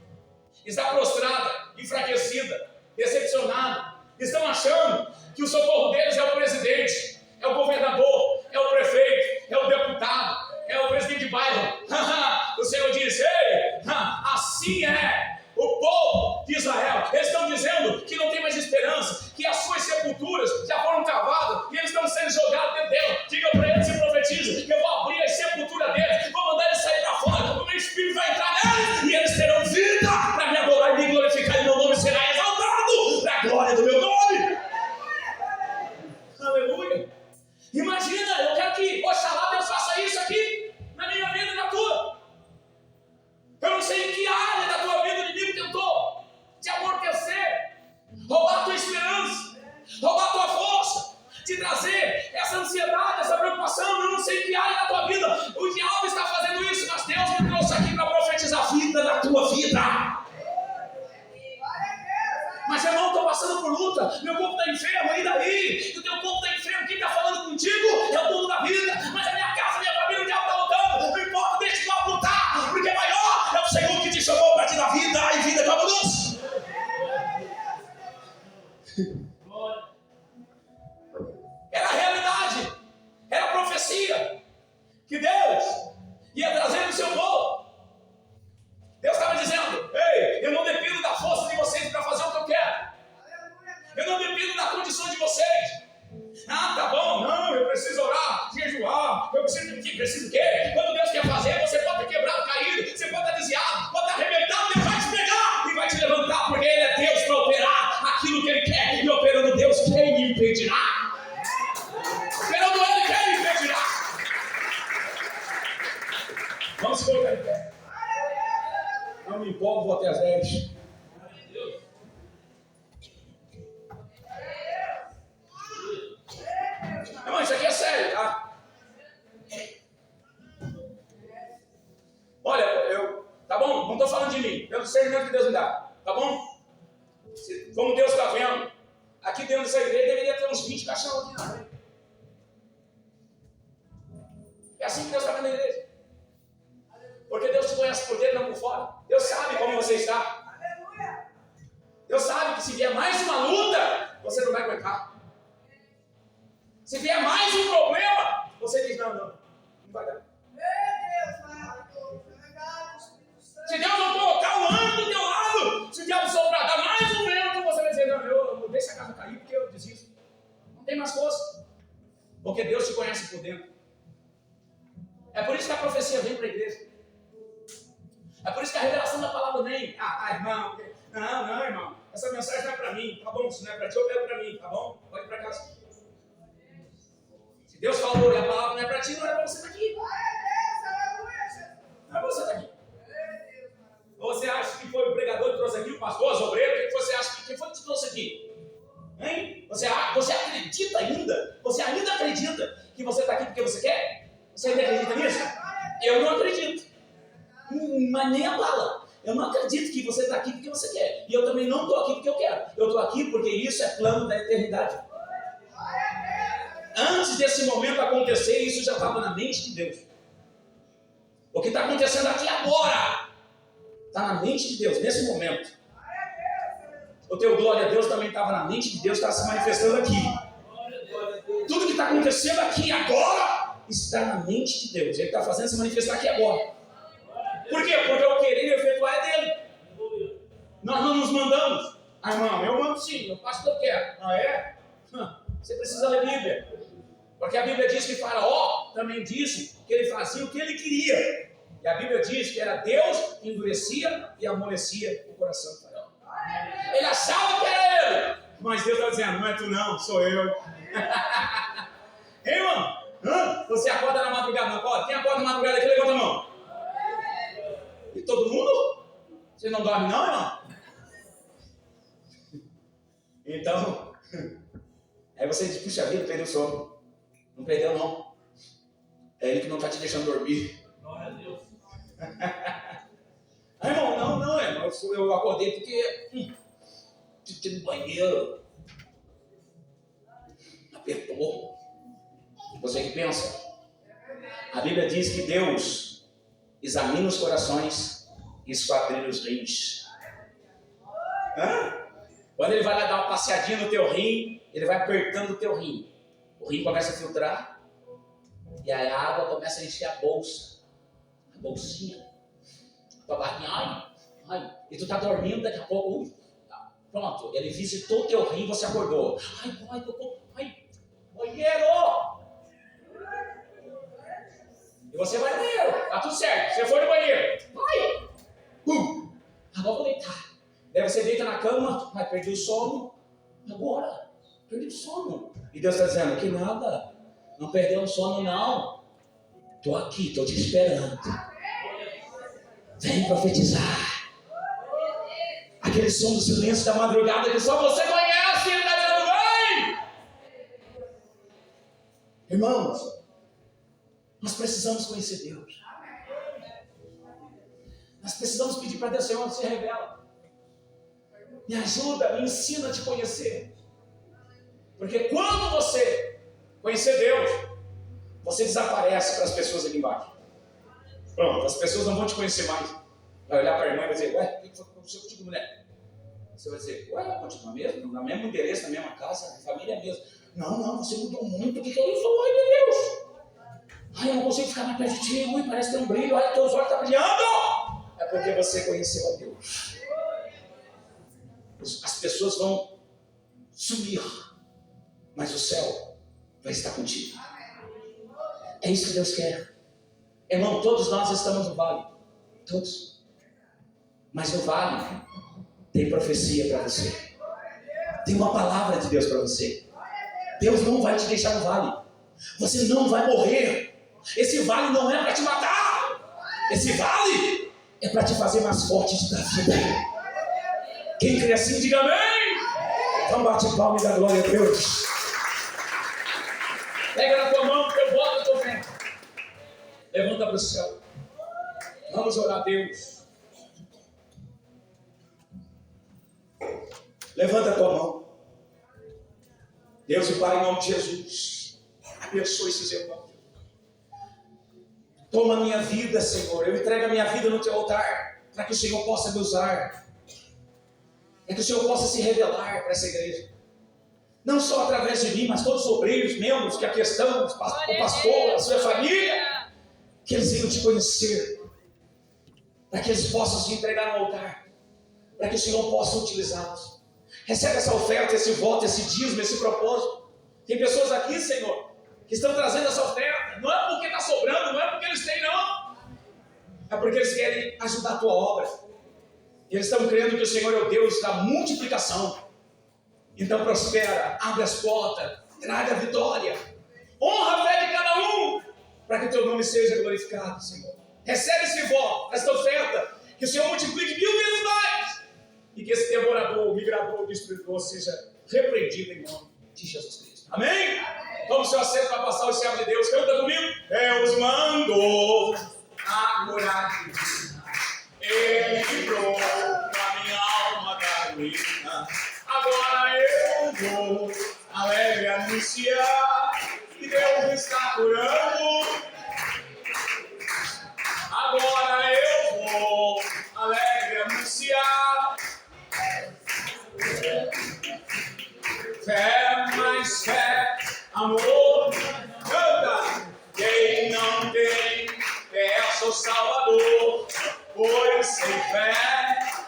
Está prostrada, enfraquecida, decepcionada. Estão achando que o socorro deles é o presidente, é o governador, é o prefeito, é o deputado, é o presidente de bairro. O Senhor diz: ei, assim é o povo de Israel. Eles estão dizendo que não tem mais esperança, que as suas sepulturas já foram cavadas e eles estão sendo jogados dentro dela. Diga para eles e profetiza que eu vou abrir a sepultura deles, vou mandar eles sair para fora, porque o meu Espírito vai entrar neles e eles terão vida para me adorar e me glorificar, e meu nome será exaltado para a glória do meu nome. Aleluia. esposa, meu corpo está enfermo, e daí? Que o teu corpo está enfermo, quem está falando contigo é o dono da vida. Mas a minha casa, a minha família, o diabo está lutando. Não importa, deixa o diabo lutar, porque maior é o Senhor que te chamou para te dar vida e vida de abundância. Era a realidade, era a profecia que Deus ia trazer no seu povo. Deus estava dizendo: ei, eu não dependo da força de vocês para fazer o que eu quero. Eu não dependo da condição de vocês. Ah, tá bom, não, eu preciso orar, jejuar, eu preciso o quê? Quando Deus quer fazer, você pode ter quebrado, caído, você pode estar desviado, pode estar arrebentado, Deus vai te pegar e vai te levantar, porque Ele é Deus para operar aquilo que Ele quer. E operando Deus, quem me impedirá? Operando Ele, quem me impedirá? Vamos se colocar em pé. Não me empolgo, vou até as 10. Irmão, isso aqui é sério, tá? Olha, tá bom? Não estou falando de mim, pelo discernimento que Deus me dá, tá bom? Como Deus está vendo, aqui dentro dessa igreja deveria ter uns 20 caixão aqui na frente. É assim que Deus está vendo a igreja. Porque Deus te conhece por dentro, não por fora. Deus sabe como você está. Deus sabe que se vier mais uma luta, você não vai aguentar. Se vier mais um problema, você diz: não vai dar. Se Deus não colocar o anjo do teu lado, se Deus soprar dar mais um vento, você vai dizer: não, eu deixo a casa cair porque eu desisto. Não tem mais força. Porque Deus te conhece por dentro. É por isso que a profecia vem para a igreja. É por isso que a revelação da palavra vem. Irmão, não, irmão. Essa mensagem não é para mim, tá bom? Se não é para ti, eu pego para mim, tá bom? Pode ir para casa. Se Deus falou e a palavra não é para ti, não é para você estar aqui. Não é para você estar aqui. Ou você acha que foi o pregador que trouxe aqui, o pastor, o obreiro? O que você acha? Quem foi que te trouxe aqui? Hein? Você acredita ainda? Você ainda acredita que você está aqui porque você quer? Você ainda acredita nisso? Eu não acredito. Mas nem a bala. Eu não acredito que você está aqui porque você quer. E eu também não estou aqui porque eu quero. Eu estou aqui porque isso é plano da eternidade. Antes desse momento acontecer, isso já estava na mente de Deus. O que está acontecendo aqui agora está na mente de Deus, nesse momento. O teu glória a Deus também estava na mente de Deus, está se manifestando aqui. Tudo que está acontecendo aqui agora está na mente de Deus. Ele está fazendo se manifestar aqui agora. Por quê? Porque o querer e efetuar é dele. Nós não nos mandamos. Irmão, eu mando sim, eu faço o que eu quero. Ah, é? Você precisa ler a Bíblia. Porque a Bíblia diz que Faraó também disse que ele fazia o que ele queria. E a Bíblia diz que era Deus que endurecia e amolecia o coração do Faraó. Ele achava que era ele. Mas Deus está dizendo: não é tu não, sou eu. Ei, irmão? Você acorda na madrugada, não acorda? Quem acorda na madrugada aqui, levanta a mão. E todo mundo? Você não dorme não, irmão? Então, aí você diz: puxa vida, perdeu o sono. Não perdeu não. É ele que não está te deixando dormir. Glória a Deus. Irmão, não, irmão. Eu acordei porque tive no banheiro. Apertou. Você que pensa? A Bíblia diz que Deus examina os corações e esquadrilha os rins. Quando ele vai lá dar uma passeadinha no teu rim, ele vai apertando o teu rim. O rim começa a filtrar e aí a água começa a encher a bolsa. A bolsinha. A tua barriguinha, ai. E tu tá dormindo, daqui a pouco, pronto, ele visitou o teu rim e você acordou. Ai, banheiro! E você vai no banheiro, tá tudo certo. Você foi no banheiro. Vai! Agora vou deitar. Daí você deita na cama, vai perder o sono. Agora, perdi o sono. E Deus está dizendo: que nada, não perdeu o sono não. Estou aqui, estou te esperando. Vem profetizar. Aquele som do silêncio da madrugada que só você conhece. Ele está dizendo: vem! Irmãos, nós precisamos conhecer Deus. Nós precisamos pedir para Deus: Senhor, se revela. Me ajuda, me ensina a te conhecer. Porque quando você conhecer Deus, você desaparece para as pessoas aqui embaixo. Pronto, as pessoas não vão te conhecer mais. Vai olhar para a irmã e vai dizer, ué, o que foi que aconteceu contigo, mulher? Você vai dizer, ué, continua mesmo? No mesmo endereço, na mesma casa, a família é a mesma. Não, você mudou muito, o que é isso? Ai, meu Deus! Ai, eu não consigo ficar mais perto de ti, ui, parece ter um brilho, ai, teus olhos estão brilhando! É porque você conheceu a Deus. As pessoas vão sumir, mas o céu vai estar contigo. É isso que Deus quer. Irmão, todos nós estamos no vale. Todos. Mas no vale tem profecia para você. Tem uma palavra de Deus para você. Deus não vai te deixar no vale. Você não vai morrer. Esse vale não é para te matar. Esse vale é para te fazer mais forte da vida. Quem crê assim, diga amém. Então bate palma e dá glória a Deus. Pega na tua mão, porque eu boto a tua fé. Levanta para o céu. Vamos orar a Deus. Levanta a tua mão. Deus e Pai, em nome de Jesus, abençoe esses irmãos. Toma a minha vida, Senhor. Eu entrego a minha vida no teu altar, para que o Senhor possa me usar, para que o Senhor possa se revelar para essa igreja. Não só através de mim, mas todos os obreiros, membros que aqui estão, o pastor, a sua família, que eles venham te conhecer, para que eles possam se entregar no altar, para que o Senhor possa utilizá-los. Recebe essa oferta, esse voto, esse dízimo, esse propósito. Tem pessoas aqui, Senhor, que estão trazendo essa oferta. Não é porque está sobrando, não é porque eles têm, não. É porque eles querem ajudar a tua obra. E eles estão crendo que o Senhor é o Deus da multiplicação. Então prospera, abre as portas, traga a vitória. Honra a fé de cada um, para que o teu nome seja glorificado, Senhor. Recebe esse voto, esta oferta, que o Senhor multiplique 1000 vezes mais. E que esse devorador, migrador, destruidor seja repreendido em nome de Jesus Cristo. Amém? Vamos seu assento para passar o servo de Deus. Canta comigo. Deus mandou a coragem. Ele livrou a minha alma da ruína. Agora eu vou alegre anunciar que Deus está curando. Agora eu vou alegre anunciar. Fé, mais fé, amor, canta. Quem não tem, peça ao Salvador, pois sem fé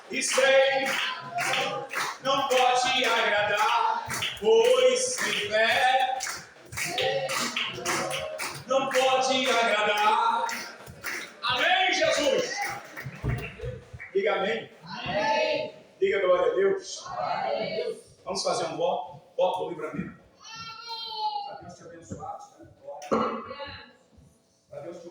e sem não pode agradar, pois sem fé não pode agradar. Amém, Jesus? Diga amém. Amém. Diga glória a Deus. Glória a Deus. Vamos fazer um voto do livramento. Para Deus te abençoar.